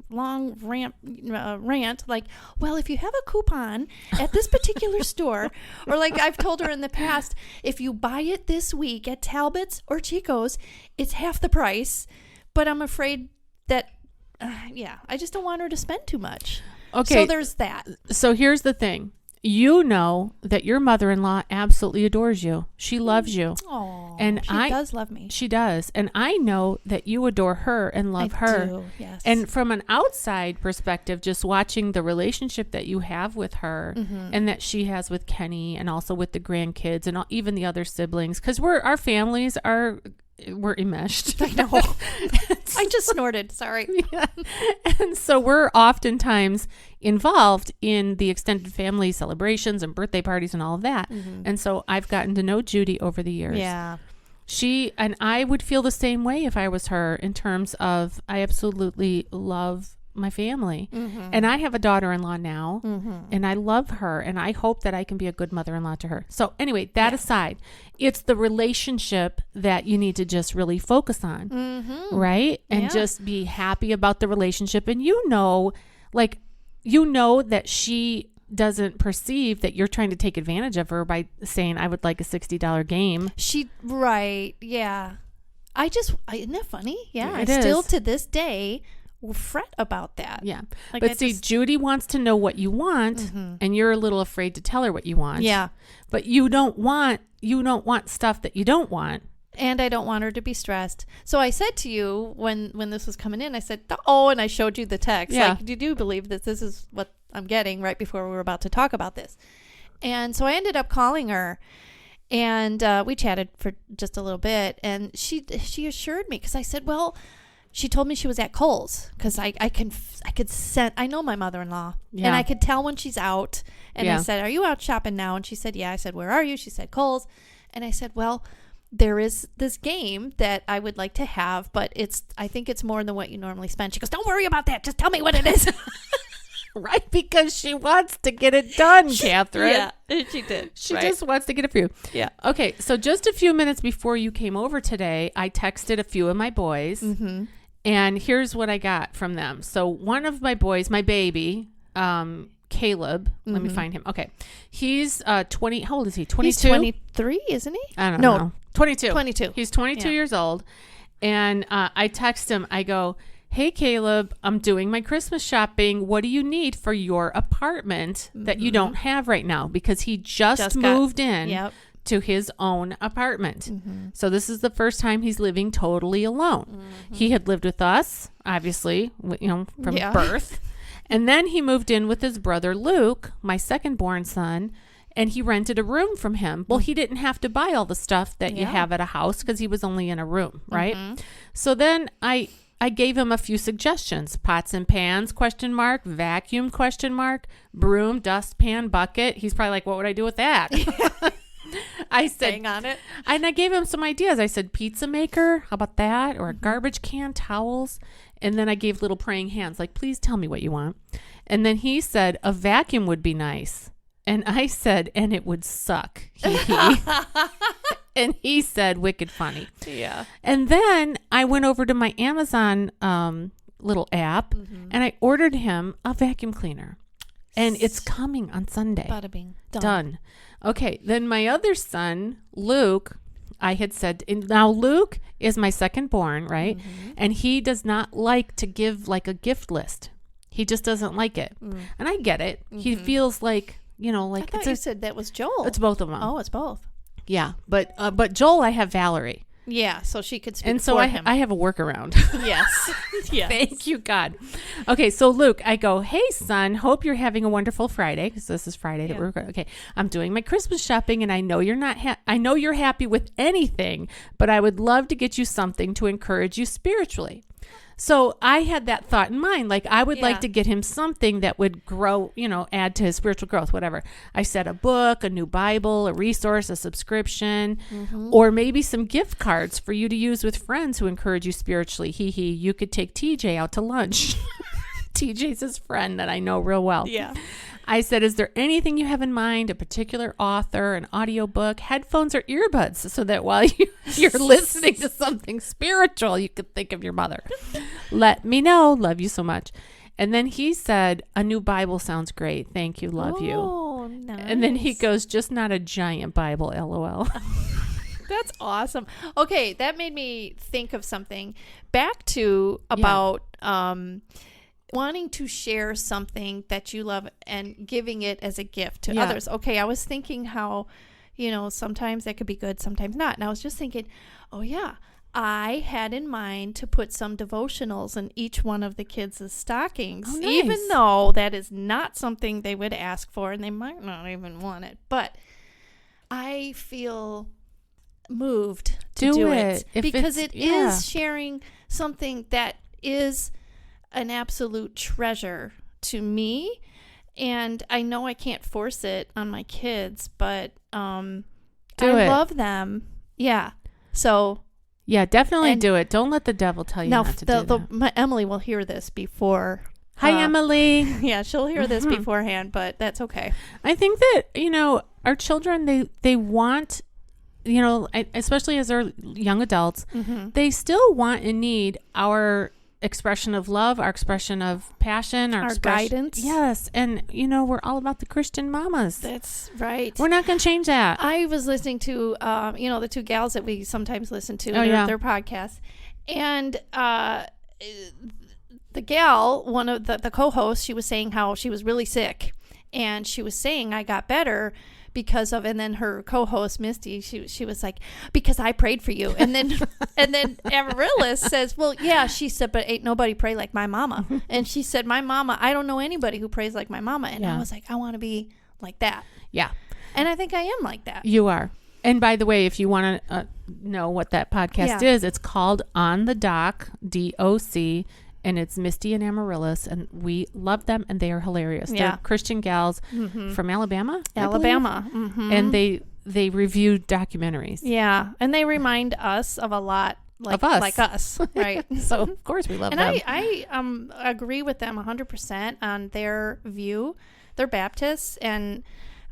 [SPEAKER 2] long rant, like, well, if you have a coupon at this particular store, or like I've told her in the past, if you buy it this week at Talbot's or Chico's, it's half the price. But I'm afraid that, I just don't want her to spend too much. Okay. So there's that.
[SPEAKER 1] So here's the thing. You know that your mother-in-law absolutely adores you. She loves you.
[SPEAKER 2] Oh,
[SPEAKER 1] and
[SPEAKER 2] she does love me.
[SPEAKER 1] She does. And I know that you adore her and love her.
[SPEAKER 2] I do, yes.
[SPEAKER 1] And from an outside perspective, just watching the relationship that you have with her and that she has with Kenny and also with the grandkids and even the other siblings, because our families we're enmeshed.
[SPEAKER 2] I know. I just snorted. Sorry.
[SPEAKER 1] Yeah. And so we're oftentimes involved in the extended family celebrations and birthday parties and all of that. Mm-hmm. And so I've gotten to know Judy over the years.
[SPEAKER 2] Yeah.
[SPEAKER 1] And I would feel the same way if I was her, in terms of I absolutely love my family. And I have a daughter-in-law now, and I love her, and I hope that I can be a good mother-in-law to her. So anyway, that aside, it's the relationship that you need to just really focus on, right? And just be happy about the relationship. And that she doesn't perceive that you're trying to take advantage of her by saying, I would like a $60 game.
[SPEAKER 2] Right. Yeah. Isn't that funny? Yeah. I
[SPEAKER 1] It
[SPEAKER 2] still
[SPEAKER 1] is.
[SPEAKER 2] to this day will fret about that.
[SPEAKER 1] Yeah.
[SPEAKER 2] Like,
[SPEAKER 1] but Judy wants to know what you want, and you're a little afraid to tell her what you want.
[SPEAKER 2] Yeah.
[SPEAKER 1] But you don't want stuff that you don't want.
[SPEAKER 2] And I don't want her to be stressed. So I said to you when this was coming in, I said, oh, and I showed you the text.
[SPEAKER 1] Yeah.
[SPEAKER 2] Like, you do believe that this is what I'm getting right before we were about to talk about this. And so I ended up calling her, and we chatted for just a little bit. And she assured me, because I said, well, she told me she was at Kohl's, because I could sense, I know my mother-in-law, and I could tell when she's out. And I said, are you out shopping now? And she said, yeah. I said, where are you? She said, Kohl's. And I said, well, there is this game that I would like to have, but I think it's more than what you normally spend. She goes, don't worry about that. Just tell me what it is.
[SPEAKER 1] Right, because she wants to get it done, Catherine.
[SPEAKER 2] Yeah, she did.
[SPEAKER 1] She just wants to get it for you.
[SPEAKER 2] Yeah.
[SPEAKER 1] Okay, so just a few minutes before you came over today, I texted a few of my boys, and here's what I got from them. So one of my boys, my baby, Caleb, let me find him. Okay, he's 20. How old is he? 22?
[SPEAKER 2] He's 23, isn't he?
[SPEAKER 1] I don't know. 22.
[SPEAKER 2] 22.
[SPEAKER 1] He's 22 years old, and I text him. I go, hey, Caleb, I'm doing my Christmas shopping. What do you need for your apartment that you don't have right now? Because he just moved in to his own apartment. So this is the first time he's living totally alone. He had lived with us, obviously, from birth. And then he moved in with his brother, Luke, my second born son, and he rented a room from him. Well, he didn't have to buy all the stuff that you have at a house because he was only in a room, right? So then I gave him a few suggestions: pots and pans, ? Vacuum ? Broom, dustpan, bucket. He's probably like, what would I do with that? I said,
[SPEAKER 2] hang on it.
[SPEAKER 1] And I gave him some ideas. I said, pizza maker, how about that? Or a garbage can, towels. And then I gave little praying hands, like, please tell me what you want. And then he said, a vacuum would be nice. And I said, and it would suck. And he said, wicked funny.
[SPEAKER 2] Yeah.
[SPEAKER 1] And then I went over to my Amazon little app, and I ordered him a vacuum cleaner. And it's coming on Sunday.
[SPEAKER 2] Bada bing.
[SPEAKER 1] Done. Okay. Then my other son, Luke, I had said, now Luke is my second born, right? And he does not like to give like a gift list. He just doesn't like it. And I get it. He feels like, like
[SPEAKER 2] I thought you said that was Joel.
[SPEAKER 1] It's both of them.
[SPEAKER 2] Oh, it's both.
[SPEAKER 1] Yeah. But Joel, I have Valerie.
[SPEAKER 2] Yeah, so she could speak
[SPEAKER 1] and so
[SPEAKER 2] for
[SPEAKER 1] I have a workaround.
[SPEAKER 2] Yes. Yes.
[SPEAKER 1] Thank you, God. Okay, so Luke, I go, hey, son, hope you're having a wonderful Friday, because this is Friday that we're recording. Okay, I'm doing my Christmas shopping, and I know you're not. I know you're happy with anything, but I would love to get you something to encourage you spiritually. So I had that thought in mind. Like, I would like to get him something that would grow, add to his spiritual growth, whatever. I said a book, a new Bible, a resource, a subscription, or maybe some gift cards for you to use with friends who encourage you spiritually. You could take TJ out to lunch. TJ's his friend that I know real well.
[SPEAKER 2] Yeah.
[SPEAKER 1] I said, is there anything you have in mind, a particular author, an audiobook, headphones, or earbuds, so that while you're listening to something spiritual, you could think of your mother? Let me know. Love you so much. And then he said, a new Bible sounds great. Thank you. Love you.
[SPEAKER 2] Oh, nice.
[SPEAKER 1] And then he goes, just not a giant Bible, LOL.
[SPEAKER 2] That's awesome. Okay, that made me think of something. Back to about wanting to share something that you love and giving it as a gift to others. Okay, I was thinking how, sometimes that could be good, sometimes not. And I was just thinking, oh yeah, I had in mind to put some devotionals in each one of the kids' stockings, even though that is not something they would ask for, and they might not even want it. But I feel moved to do it because it is sharing something that is an absolute treasure to me. And I know I can't force it on my kids, but I love them. Yeah. So
[SPEAKER 1] yeah, definitely do it. Don't let the devil tell you
[SPEAKER 2] now
[SPEAKER 1] not to do that.
[SPEAKER 2] Emily will hear this before.
[SPEAKER 1] Hi, Emily.
[SPEAKER 2] Yeah, she'll hear this beforehand, but that's okay.
[SPEAKER 1] I think that, our children, they want, especially as they're young adults, they still want and need our expression of love, our expression of passion, our
[SPEAKER 2] guidance.
[SPEAKER 1] Yes. And, we're all about the Christian mamas.
[SPEAKER 2] That's right.
[SPEAKER 1] We're not going to change that.
[SPEAKER 2] I was listening to, the two gals that we sometimes listen to, their podcasts. And the gal, one of the co-hosts, she was saying how she was really sick. And she was saying, I got better because of, and then her co-host Misty, she was like, because I prayed for you. And then Amaryllis says, well, yeah, she said, but ain't nobody pray like my mama. And she said, my mama, I don't know anybody who prays like my mama. And I was like, I want to be like that. Yeah. And I think I am like that.
[SPEAKER 1] You are. And by the way, if you want to know what that podcast is, it's called On the Doc, DOC. And it's Misty and Amaryllis, and we love them, and they are hilarious.
[SPEAKER 2] Yeah.
[SPEAKER 1] They're Christian gals from Alabama. And they review documentaries.
[SPEAKER 2] Yeah, and they remind us of a lot like us, right?
[SPEAKER 1] So of course we love them.
[SPEAKER 2] And I agree with them 100% on their view. They're Baptists, and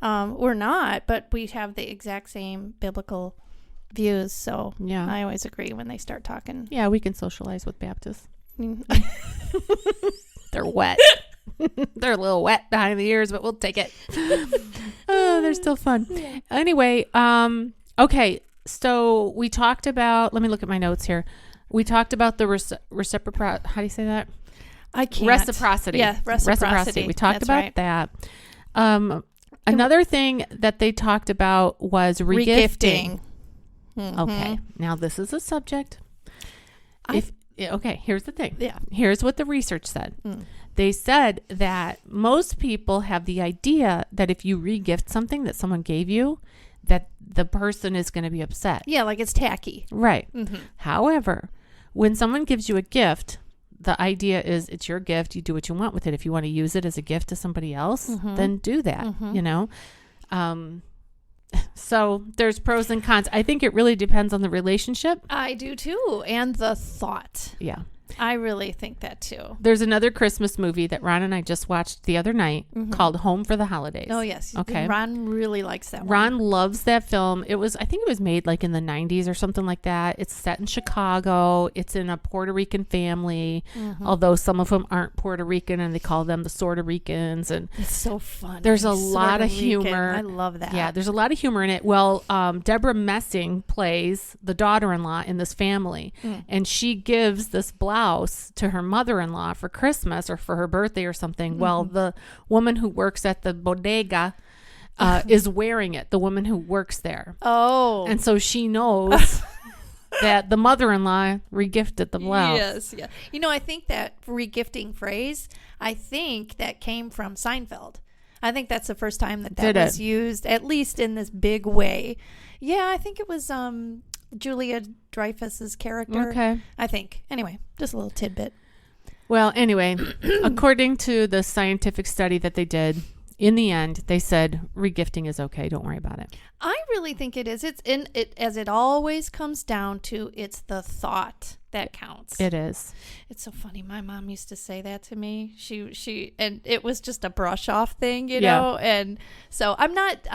[SPEAKER 2] we're not, but we have the exact same biblical views. So yeah, I always agree when they start talking.
[SPEAKER 1] Yeah, we can socialize with Baptists. They're wet. They're a little wet behind the ears, but we'll take it. Oh, they're still fun. Anyway, okay. So we talked about, let me look at my notes here. We talked about the reciprocity. How do you say that?
[SPEAKER 2] I can't.
[SPEAKER 1] Reciprocity.
[SPEAKER 2] Yeah, reciprocity.
[SPEAKER 1] We talked about that. Another thing that they talked about was regifting. Okay. Now this is a subject. Okay, here's the thing. Yeah. Here's what the research said. They said that most people have the idea that if you regift something that someone gave you, that the person is going to be upset.
[SPEAKER 2] Yeah, like it's tacky.
[SPEAKER 1] Right. However, when someone gives you a gift, the idea is it's your gift. You do what you want with it. If you want to use it as a gift to somebody else, then do that, So there's pros and cons. I think it really depends on the relationship.
[SPEAKER 2] I do too. And the thought.
[SPEAKER 1] Yeah.
[SPEAKER 2] I really think that too.
[SPEAKER 1] There's another Christmas movie that Ron and I just watched the other night called Home for the Holidays.
[SPEAKER 2] Oh, yes.
[SPEAKER 1] Okay.
[SPEAKER 2] Ron really likes that one.
[SPEAKER 1] Ron loves that film. I think it was made like in the 90s or something like that. It's set in Chicago. It's in a Puerto Rican family, although some of them aren't Puerto Rican and they call them the Sorta Ricans. And
[SPEAKER 2] it's so fun.
[SPEAKER 1] There's a lot of humor.
[SPEAKER 2] I love that.
[SPEAKER 1] Yeah, there's a lot of humor in it. Well, Deborah Messing plays the daughter-in-law in this family, and she gives this blouse to her mother-in-law for Christmas or for her birthday or something. Well, the woman who works at the bodega is wearing it, the woman who works there. Oh. And so she knows that the mother-in-law regifted the blouse.
[SPEAKER 2] Yes, yeah. I think that regifting phrase, I think that came from Seinfeld. I think that's the first time that was used, at least in this big way. Yeah, I think it was Julia Dreyfus's character. Okay. I think. Anyway, just a little tidbit.
[SPEAKER 1] Well, anyway, according to the scientific study that they did, in the end, they said regifting is okay. Don't worry about it.
[SPEAKER 2] I really think it is. It's in it, as it always comes down to, it's the thought that counts.
[SPEAKER 1] It is. It's
[SPEAKER 2] so funny. My mom used to say that to me. She and it was just a brush off thing, you know? And so I'm not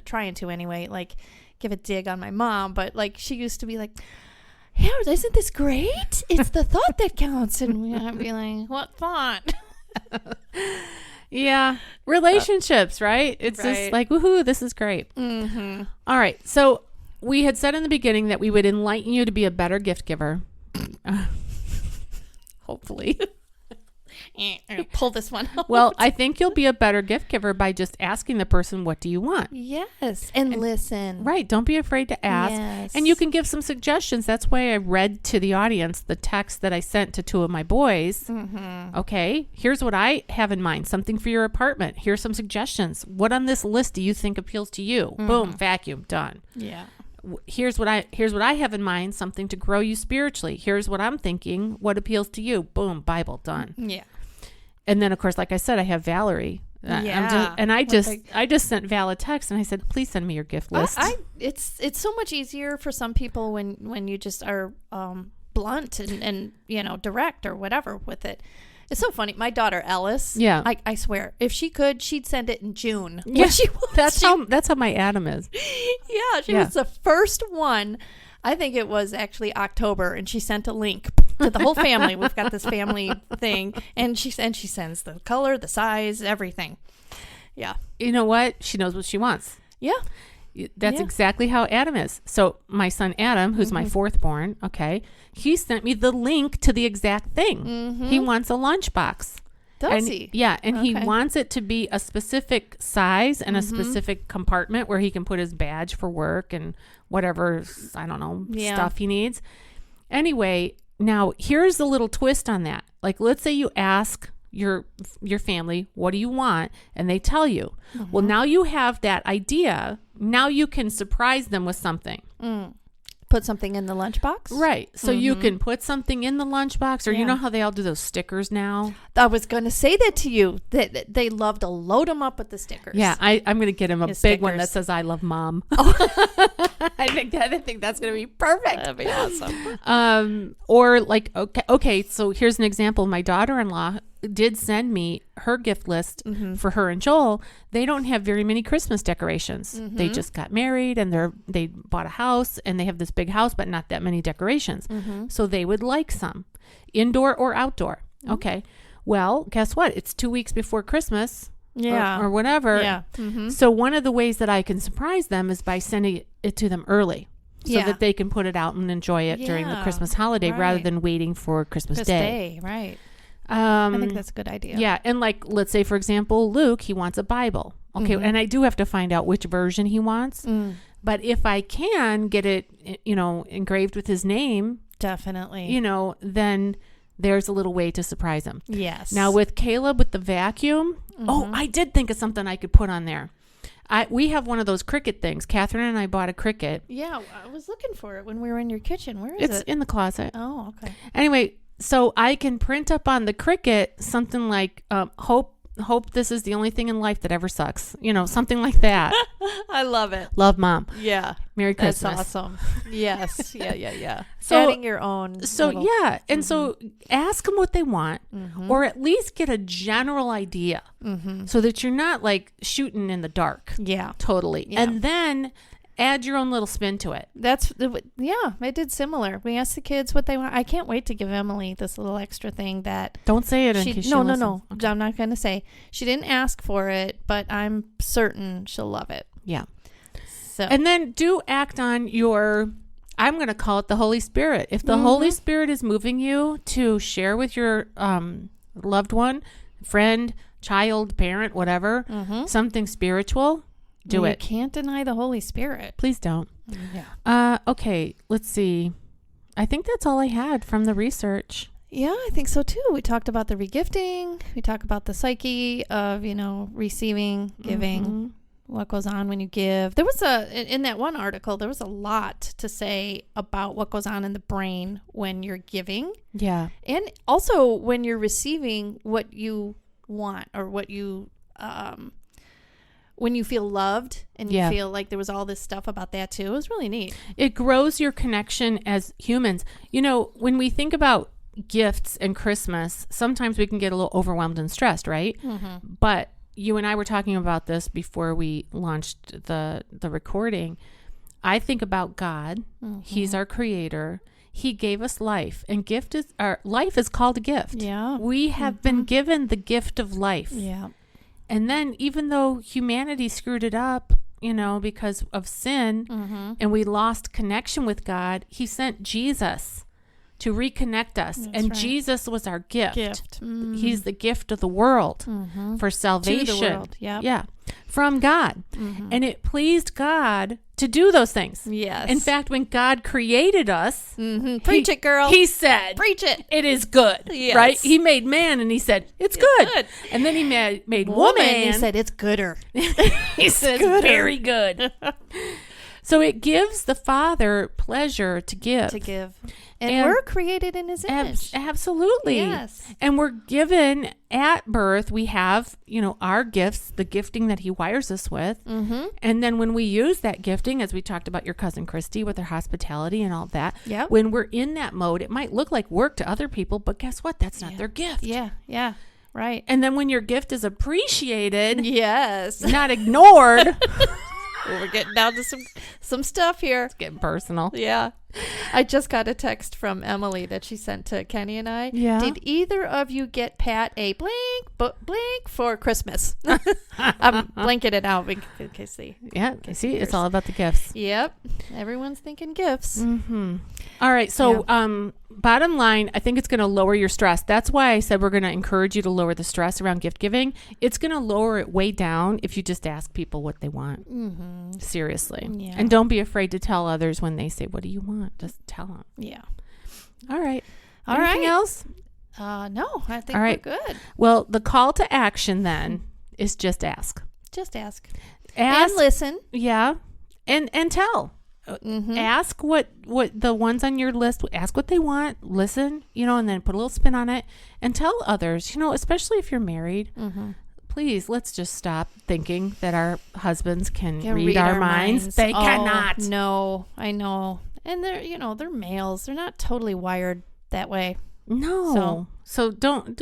[SPEAKER 2] trying to anyway, like give a dig on my mom, but like she used to be like, yeah, isn't this great? It's the thought that counts. And I'd be like, what thought?
[SPEAKER 1] Yeah. Relationships, right? It's just like, woohoo, this is great. All right. So we had said in the beginning that we would enlighten you to be a better gift giver. Hopefully.
[SPEAKER 2] Pull this one out.
[SPEAKER 1] Well, I think you'll be a better gift giver by just asking the person, what do you want?
[SPEAKER 2] Yes. And listen.
[SPEAKER 1] Right. Don't be afraid to ask. Yes. And you can give some suggestions. That's why I read to the audience the text that I sent to two of my boys. Okay. Here's what I have in mind. Something for your apartment. Here's some suggestions. What on this list do you think appeals to you? Boom. Vacuum. Done. Yeah. Here's what I have in mind. Something to grow you spiritually. Here's what I'm thinking. What appeals to you? Boom. Bible. Done. Yeah. And then, of course, like I said, I have Valerie I just sent Val a text and I said, please send me your gift list.
[SPEAKER 2] It's so much easier for some people when you just are blunt and direct or whatever with it. It's so funny. My daughter Alice, I swear, if she could, she'd send it in June.
[SPEAKER 1] Yeah, that's how my Adam is.
[SPEAKER 2] Yeah, she was the first one. I think it was actually October, and she sent a link to the whole family. We've got this family thing, and she sends the color, the size, everything. Yeah.
[SPEAKER 1] You know what? She knows what she wants.
[SPEAKER 2] Yeah.
[SPEAKER 1] That's exactly how Adam is. So my son Adam, who's my fourth born, he sent me the link to the exact thing. He wants a lunchbox.
[SPEAKER 2] Does he?
[SPEAKER 1] Yeah, and he wants it to be a specific size and a specific compartment where he can put his badge for work and whatever, I don't know, stuff he needs. Anyway, now here's a little twist on that. Like, let's say you ask your family, what do you want? And they tell you. Well, now you have that idea. Now you can surprise them with something.
[SPEAKER 2] Put something in the lunchbox?
[SPEAKER 1] Right. So you can put something in the lunchbox, or you know how they all do those stickers now?
[SPEAKER 2] I was going to say that to you. That they love to load them up with the stickers.
[SPEAKER 1] Yeah, I'm going to get him a big one that says, I love mom. I think that's going to be perfect.
[SPEAKER 2] That'd be awesome.
[SPEAKER 1] Or like, okay, so here's an example. My daughter-in-law did send me her gift list for her and Joel. They don't have very many Christmas decorations. They just got married and they bought a house and they have this big house, but not that many decorations. So they would like some indoor or outdoor. Okay. Well, guess what? It's 2 weeks before Christmas. Or whatever.
[SPEAKER 2] Yeah.
[SPEAKER 1] So one of the ways that I can surprise them is by sending it to them early. So that they can put it out and enjoy it during the Christmas holiday rather than waiting for Christmas Day.
[SPEAKER 2] Right. I think that's a good idea.
[SPEAKER 1] Yeah. And like, let's say, for example, Luke, he wants a Bible. Okay. And I do have to find out which version he wants. But if I can get it, engraved with his name.
[SPEAKER 2] Definitely.
[SPEAKER 1] Then there's a little way to surprise him.
[SPEAKER 2] Yes.
[SPEAKER 1] Now with Caleb, with the vacuum. I did think of something I could put on there. We have one of those Cricut things. Catherine and I bought a Cricut.
[SPEAKER 2] Yeah. I was looking for it when we were in your kitchen. Where is it?
[SPEAKER 1] It's in the closet.
[SPEAKER 2] Oh, okay.
[SPEAKER 1] Anyway, so I can print up on the Cricut something like hope this is the only thing in life that ever sucks. Something like that.
[SPEAKER 2] I love it.
[SPEAKER 1] Love, Mom.
[SPEAKER 2] Yeah.
[SPEAKER 1] Merry Christmas.
[SPEAKER 2] That's awesome. Yes. Yeah.
[SPEAKER 1] So,
[SPEAKER 2] adding your own.
[SPEAKER 1] So and so ask them what they want, or at least get a general idea, so that you're not like shooting in the dark.
[SPEAKER 2] Yeah.
[SPEAKER 1] Totally. Yeah. And then add your own little spin to it.
[SPEAKER 2] I did similar. We asked the kids what they want. I can't wait to give Emily this little extra thing that.
[SPEAKER 1] Don't say it in case she listens.
[SPEAKER 2] No. Okay. I'm not going to say. She didn't ask for it, but I'm certain she'll love it.
[SPEAKER 1] Yeah.
[SPEAKER 2] So.
[SPEAKER 1] And then do act on your, I'm going to call it the Holy Spirit. If the Holy Spirit is moving you to share with your loved one, friend, child, parent, whatever, something spiritual, do it.
[SPEAKER 2] You can't deny the Holy Spirit.
[SPEAKER 1] Please don't.
[SPEAKER 2] Yeah.
[SPEAKER 1] Okay, let's see. I think that's all I had from the research.
[SPEAKER 2] Yeah, I think so too. We talked about the regifting. We talked about the psyche of, receiving, giving, what goes on when you give. There was in that one article, there was a lot to say about what goes on in the brain when you're giving.
[SPEAKER 1] Yeah.
[SPEAKER 2] And also when you're receiving what you want or what you, when you feel loved and you feel like there was all this stuff about that too. It was really neat. It
[SPEAKER 1] grows your connection as humans. When we think about gifts and Christmas, sometimes we can get a little overwhelmed and stressed, right? But you and I were talking about this before we launched the recording. I think about God. He's our creator. He gave us life, and life is called a gift.
[SPEAKER 2] Yeah.
[SPEAKER 1] We have been given the gift of life.
[SPEAKER 2] Yeah.
[SPEAKER 1] And then even though humanity screwed it up, because of sin, and we lost connection with God, he sent Jesus to reconnect us. That's right. Jesus was our gift. He's the gift of the world for salvation.
[SPEAKER 2] To the world. Yep.
[SPEAKER 1] Yeah. From God. And it pleased God to do those things.
[SPEAKER 2] Yes.
[SPEAKER 1] In fact, when God created us,
[SPEAKER 2] preach it, girl.
[SPEAKER 1] He said,
[SPEAKER 2] preach it.
[SPEAKER 1] It is good.
[SPEAKER 2] Yes.
[SPEAKER 1] Right? He made man and he said, it's good. And then he made woman.
[SPEAKER 2] And he said, it's gooder.
[SPEAKER 1] He said, it's very good. So it gives the Father pleasure to give.
[SPEAKER 2] And we're created in his image.
[SPEAKER 1] Absolutely.
[SPEAKER 2] Yes.
[SPEAKER 1] And we're given at birth, we have, our gifts, the gifting that he wires us with.
[SPEAKER 2] Mm-hmm.
[SPEAKER 1] And then when we use that gifting, as we talked about your cousin Christy with her hospitality and all that,
[SPEAKER 2] yep.
[SPEAKER 1] when we're in that mode, it might look like work to other people, but guess what? That's not their gift.
[SPEAKER 2] Yeah. Right.
[SPEAKER 1] And then when your gift is appreciated,
[SPEAKER 2] yes,
[SPEAKER 1] not ignored.
[SPEAKER 2] Well, we're getting down to some stuff here.
[SPEAKER 1] It's getting personal.
[SPEAKER 2] Yeah. I just got a text from Emily that she sent to Kenny and I.
[SPEAKER 1] Yeah.
[SPEAKER 2] Did either of you get Pat a blank for Christmas? I'm blanking it out in case they...
[SPEAKER 1] Yeah. See, it's all about the gifts.
[SPEAKER 2] Yep. Everyone's thinking gifts.
[SPEAKER 1] Mm-hmm. All right. So, bottom line, I think it's going to lower your stress. That's why I said we're going to encourage you to lower the stress around gift giving. It's going to lower it way down if you just ask people what they want.
[SPEAKER 2] Mm-hmm.
[SPEAKER 1] Seriously.
[SPEAKER 2] Yeah.
[SPEAKER 1] And don't be afraid to tell others when they say, what do you want? Just tell them.
[SPEAKER 2] Yeah.
[SPEAKER 1] All right.
[SPEAKER 2] All
[SPEAKER 1] Anything else?
[SPEAKER 2] No, I think
[SPEAKER 1] All right.
[SPEAKER 2] we're good.
[SPEAKER 1] Well, the call to action then is just ask.
[SPEAKER 2] Just ask.
[SPEAKER 1] And
[SPEAKER 2] listen.
[SPEAKER 1] Yeah. And tell.
[SPEAKER 2] Mm-hmm.
[SPEAKER 1] Ask what the ones on your list, ask what they want, listen, and then put a little spin on it and tell others, especially if you're married.
[SPEAKER 2] Mm-hmm.
[SPEAKER 1] Please, let's just stop thinking that our husbands can read our minds. They cannot.
[SPEAKER 2] No, I know. And they're males. They're not totally wired that way.
[SPEAKER 1] No. So don't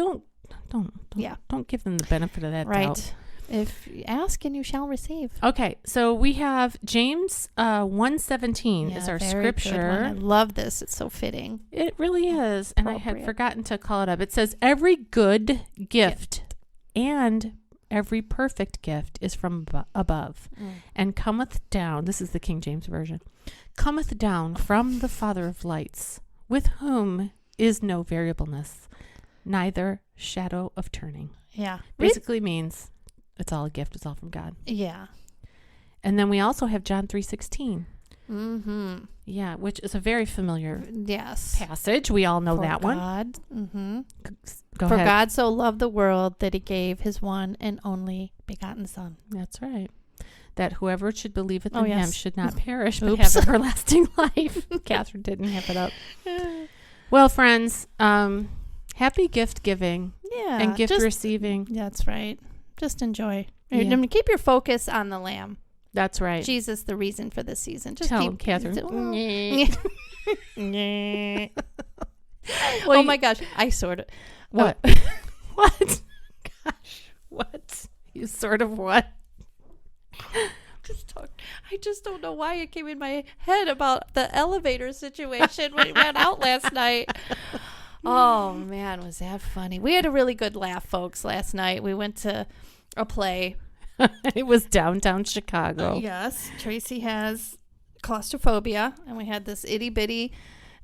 [SPEAKER 1] give them the benefit of that
[SPEAKER 2] right.
[SPEAKER 1] doubt.
[SPEAKER 2] If you ask and you shall receive.
[SPEAKER 1] Okay, so we have James 1:17 is our scripture.
[SPEAKER 2] I love this. It's so fitting.
[SPEAKER 1] It really is. And I had forgotten to call it up. It says, every good gift and every perfect gift is from above and cometh down. This is the King James Version. Cometh down from the Father of lights, with whom is no variableness, neither shadow of turning.
[SPEAKER 2] Yeah.
[SPEAKER 1] Basically means it's all a gift. It's all from God.
[SPEAKER 2] Yeah.
[SPEAKER 1] And then we also have John 3:16.
[SPEAKER 2] Mm-hmm.
[SPEAKER 1] Yeah, which is a very familiar passage. We all know that one.
[SPEAKER 2] Mm-hmm.
[SPEAKER 1] Go
[SPEAKER 2] For
[SPEAKER 1] ahead.
[SPEAKER 2] God so loved the world that he gave his one and only begotten Son.
[SPEAKER 1] That's right. That whoever should believeth in him should not perish, but
[SPEAKER 2] Oops.
[SPEAKER 1] have everlasting life. Catherine didn't have it up. Well, friends, happy gift giving and gift receiving.
[SPEAKER 2] That's right. Just enjoy.
[SPEAKER 1] Yeah.
[SPEAKER 2] And keep your focus on the Lamb.
[SPEAKER 1] That's right.
[SPEAKER 2] Jesus, the reason for this season. Just
[SPEAKER 1] Tell
[SPEAKER 2] keep
[SPEAKER 1] Catherine.
[SPEAKER 2] Oh my gosh. I sort of.
[SPEAKER 1] What? What? Gosh. What? You sort of what?
[SPEAKER 2] I just don't know why it came in my head about the elevator situation when we went out last night. Oh man, was that funny. We had a really good laugh, folks, last night. We went to a play.
[SPEAKER 1] It was downtown Chicago.
[SPEAKER 2] Yes. Tracy has claustrophobia, and we had this itty bitty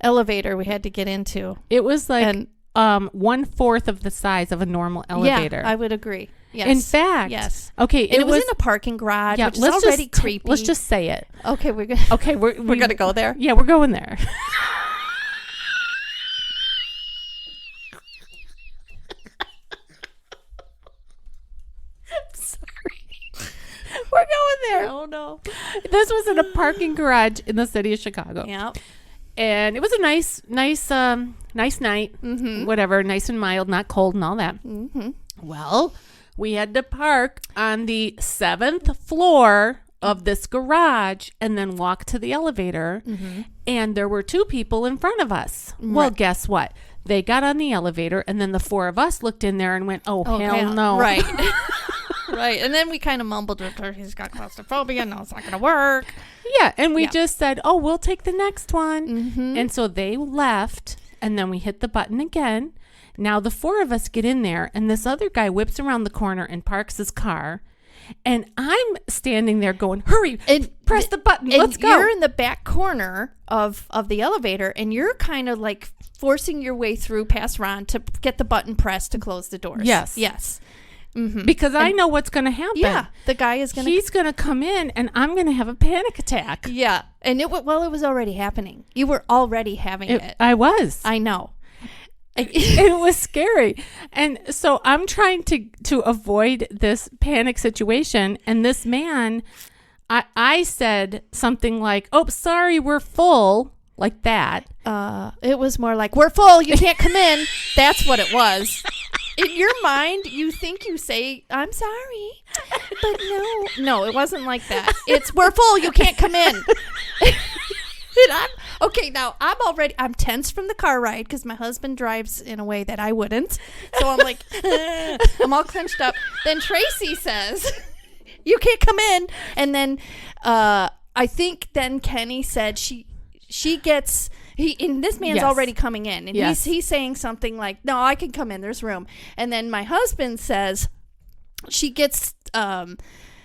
[SPEAKER 2] elevator we had to get into.
[SPEAKER 1] It was like 1/4 of the size of a normal elevator.
[SPEAKER 2] Yeah, I would agree. Yes.
[SPEAKER 1] In fact.
[SPEAKER 2] Yes.
[SPEAKER 1] Okay.
[SPEAKER 2] It was in a parking garage, which is already creepy.
[SPEAKER 1] Let's just say it.
[SPEAKER 2] Okay, we're
[SPEAKER 1] gonna
[SPEAKER 2] go there.
[SPEAKER 1] Yeah, we're going there. We're going there.
[SPEAKER 2] Oh no.
[SPEAKER 1] This was in a parking garage in the city of Chicago.
[SPEAKER 2] Yep.
[SPEAKER 1] And it was a nice night.
[SPEAKER 2] Mm-hmm.
[SPEAKER 1] Whatever, nice and mild, not cold and all that.
[SPEAKER 2] Mm-hmm.
[SPEAKER 1] Well, we had to park on the 7th floor of this garage and then walk to the elevator.
[SPEAKER 2] Mm-hmm.
[SPEAKER 1] And there were 2 people in front of us.
[SPEAKER 2] Right.
[SPEAKER 1] Well, guess what? They got on the elevator and then the 4 of us looked in there and went, oh hell no.
[SPEAKER 2] Right. Right. And then we kind of mumbled with her, he's got claustrophobia, no, it's not going to work.
[SPEAKER 1] Yeah. And we just said, oh, we'll take the next one.
[SPEAKER 2] Mm-hmm.
[SPEAKER 1] And so they left and then we hit the button again. Now the 4 of us get in there and this other guy whips around the corner and parks his car. And I'm standing there going, hurry, press the button. Let's go.
[SPEAKER 2] You're in the back corner of the elevator and you're kind of like forcing your way through past Ron to get the button pressed to close the doors.
[SPEAKER 1] Yes.
[SPEAKER 2] Yes. Mm-hmm.
[SPEAKER 1] Because I know what's going to happen.
[SPEAKER 2] Yeah. The guy is going to.
[SPEAKER 1] He's going to come in and I'm going to have a panic attack.
[SPEAKER 2] Yeah. And it was already happening. You were already having it.
[SPEAKER 1] I was.
[SPEAKER 2] I know.
[SPEAKER 1] It was scary. And so I'm trying to avoid this panic situation. And this man, I said something like, "Oh, sorry, we're full," like that.
[SPEAKER 2] It was more like, "We're full, you can't come in." That's what it was. In your mind, you think you say, "I'm sorry," but no, it wasn't like that. It's, "We're full, you can't come in." And I'm tense from the car ride because my husband drives in a way that I wouldn't. So I'm like, I'm all clenched up. Then Tracy says, "You can't come in." And then I think then Kenny said she gets, and this man's already coming in. And he's saying something like, "No, I can come in. There's room." And then my husband says she gets,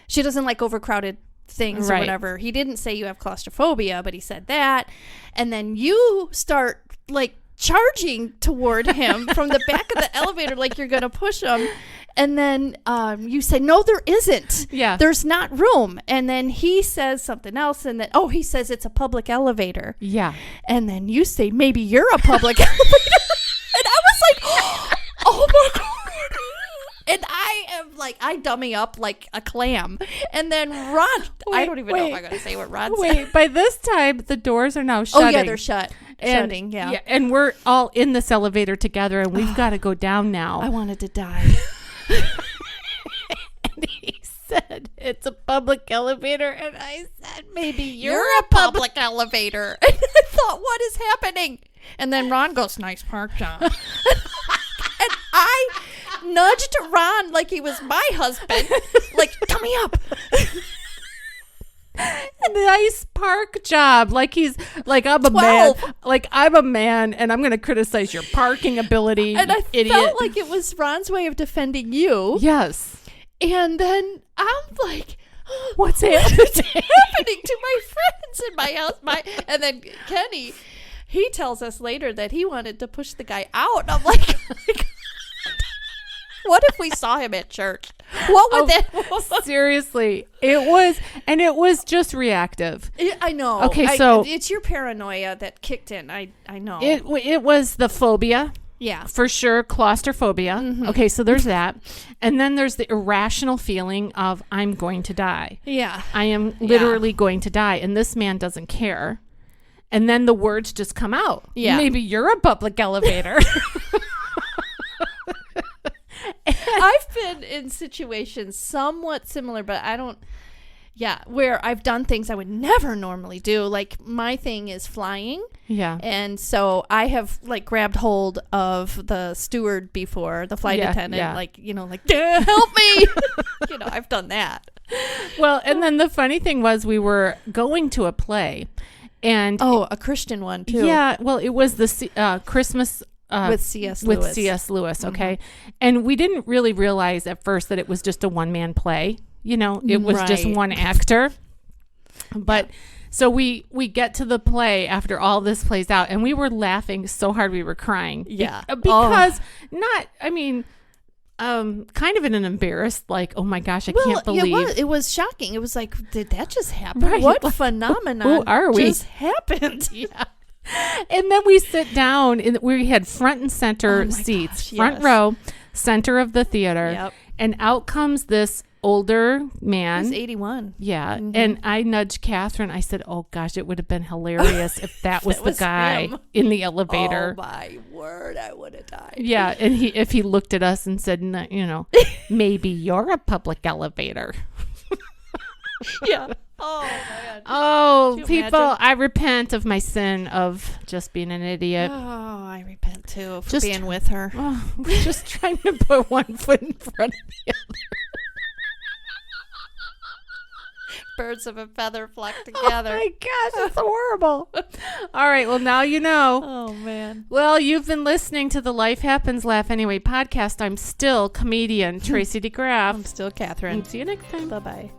[SPEAKER 2] she doesn't like overcrowded things or whatever. He didn't say you have claustrophobia, but he said that. And then you start like charging toward him from the back of the elevator like you're gonna push him. And then you say, "No, there isn't.
[SPEAKER 1] Yeah,
[SPEAKER 2] there's not room." And then he says something else, and then he says it's a public elevator.
[SPEAKER 1] Yeah.
[SPEAKER 2] And then you say, "Maybe you're a public elevator." And I was like, "Oh my God." And I am like, I dummy up like a clam. And then Ron, I don't even know if I'm going to say what Ron said.
[SPEAKER 1] By this time, the doors are now shutting.
[SPEAKER 2] Oh, yeah, they're shutting, yeah.
[SPEAKER 1] And we're all in this elevator together, and we've got to go down now.
[SPEAKER 2] I wanted to die.
[SPEAKER 1] And he said, "It's a public elevator." And I said, "Maybe you're a public elevator."
[SPEAKER 2] And I thought, what is happening? And then Ron goes, "Nice park job." And I nudged Ron like he was my husband, like, "Tummy up."
[SPEAKER 1] Nice park job, like he's like, "I'm a
[SPEAKER 2] 12.
[SPEAKER 1] man, like I'm a man, and I'm going to criticize your parking ability."
[SPEAKER 2] And I
[SPEAKER 1] idiot.
[SPEAKER 2] felt like it was Ron's way of defending you.
[SPEAKER 1] Yes.
[SPEAKER 2] And then I'm like,
[SPEAKER 1] what's happening
[SPEAKER 2] to my friends in my house? And then Kenny, he tells us later that he wanted to push the guy out. And I'm like, what if we saw him at church? What would that?
[SPEAKER 1] Seriously, it was just reactive.
[SPEAKER 2] I know.
[SPEAKER 1] Okay, so
[SPEAKER 2] it's your paranoia that kicked in. I know.
[SPEAKER 1] It was the phobia.
[SPEAKER 2] Yeah,
[SPEAKER 1] for sure, claustrophobia. Mm-hmm. Okay, so there's that, and then there's the irrational feeling of, "I'm going to die."
[SPEAKER 2] Yeah,
[SPEAKER 1] I am literally going to die, and this man doesn't care. And then the words just come out.
[SPEAKER 2] Yeah,
[SPEAKER 1] "Maybe you're a public elevator."
[SPEAKER 2] I've been in situations somewhat similar, but I don't. Yeah, where I've done things I would never normally do. Like, my thing is flying.
[SPEAKER 1] Yeah.
[SPEAKER 2] And so I have, like, grabbed hold of the steward before, the flight attendant. Yeah. Like, "Help me." I've done that.
[SPEAKER 1] Well, and then the funny thing was, we were going to a play. And
[SPEAKER 2] a Christian one, too.
[SPEAKER 1] Yeah, well, it was the Christmas...
[SPEAKER 2] with C.S. Lewis.
[SPEAKER 1] With C.S. Lewis, okay? Mm-hmm. And we didn't really realize at first that it was just a one-man play. It was just one actor. But so we get to the play after all this plays out, and we were laughing so hard we were crying.
[SPEAKER 2] Yeah.
[SPEAKER 1] Because kind of in an embarrassed, like, "Oh my gosh, I can't believe."
[SPEAKER 2] It was shocking. It was like, did that just happen?
[SPEAKER 1] Right.
[SPEAKER 2] What phenomenon
[SPEAKER 1] Who are we?
[SPEAKER 2] Just happened?
[SPEAKER 1] Yeah. And then we sit down, and we had front and center seats, front row, center of the theater.
[SPEAKER 2] Yep.
[SPEAKER 1] And out comes this older man.
[SPEAKER 2] He's 81.
[SPEAKER 1] Yeah. Mm-hmm. And I nudged Catherine. I said, "Oh gosh, it would have been hilarious if that was the guy in the elevator."
[SPEAKER 2] Oh my word, I would have died.
[SPEAKER 1] Yeah. And if he looked at us and said, "Maybe you're a public elevator."
[SPEAKER 2] Yeah. Oh, man.
[SPEAKER 1] Oh, people, imagine? I repent of my sin of just being an idiot.
[SPEAKER 2] Oh, I repent too for being with her.
[SPEAKER 1] Oh, we're just trying to put one foot in front of the other.
[SPEAKER 2] Birds of a feather flock together.
[SPEAKER 1] Oh my gosh, it's horrible. All right, well, now you know.
[SPEAKER 2] Oh, man.
[SPEAKER 1] Well, you've been listening to the Life Happens, Laugh Anyway podcast. I'm still comedian Tracy DeGraff.
[SPEAKER 2] I'm still Catherine.
[SPEAKER 1] See you next time.
[SPEAKER 2] Bye-bye.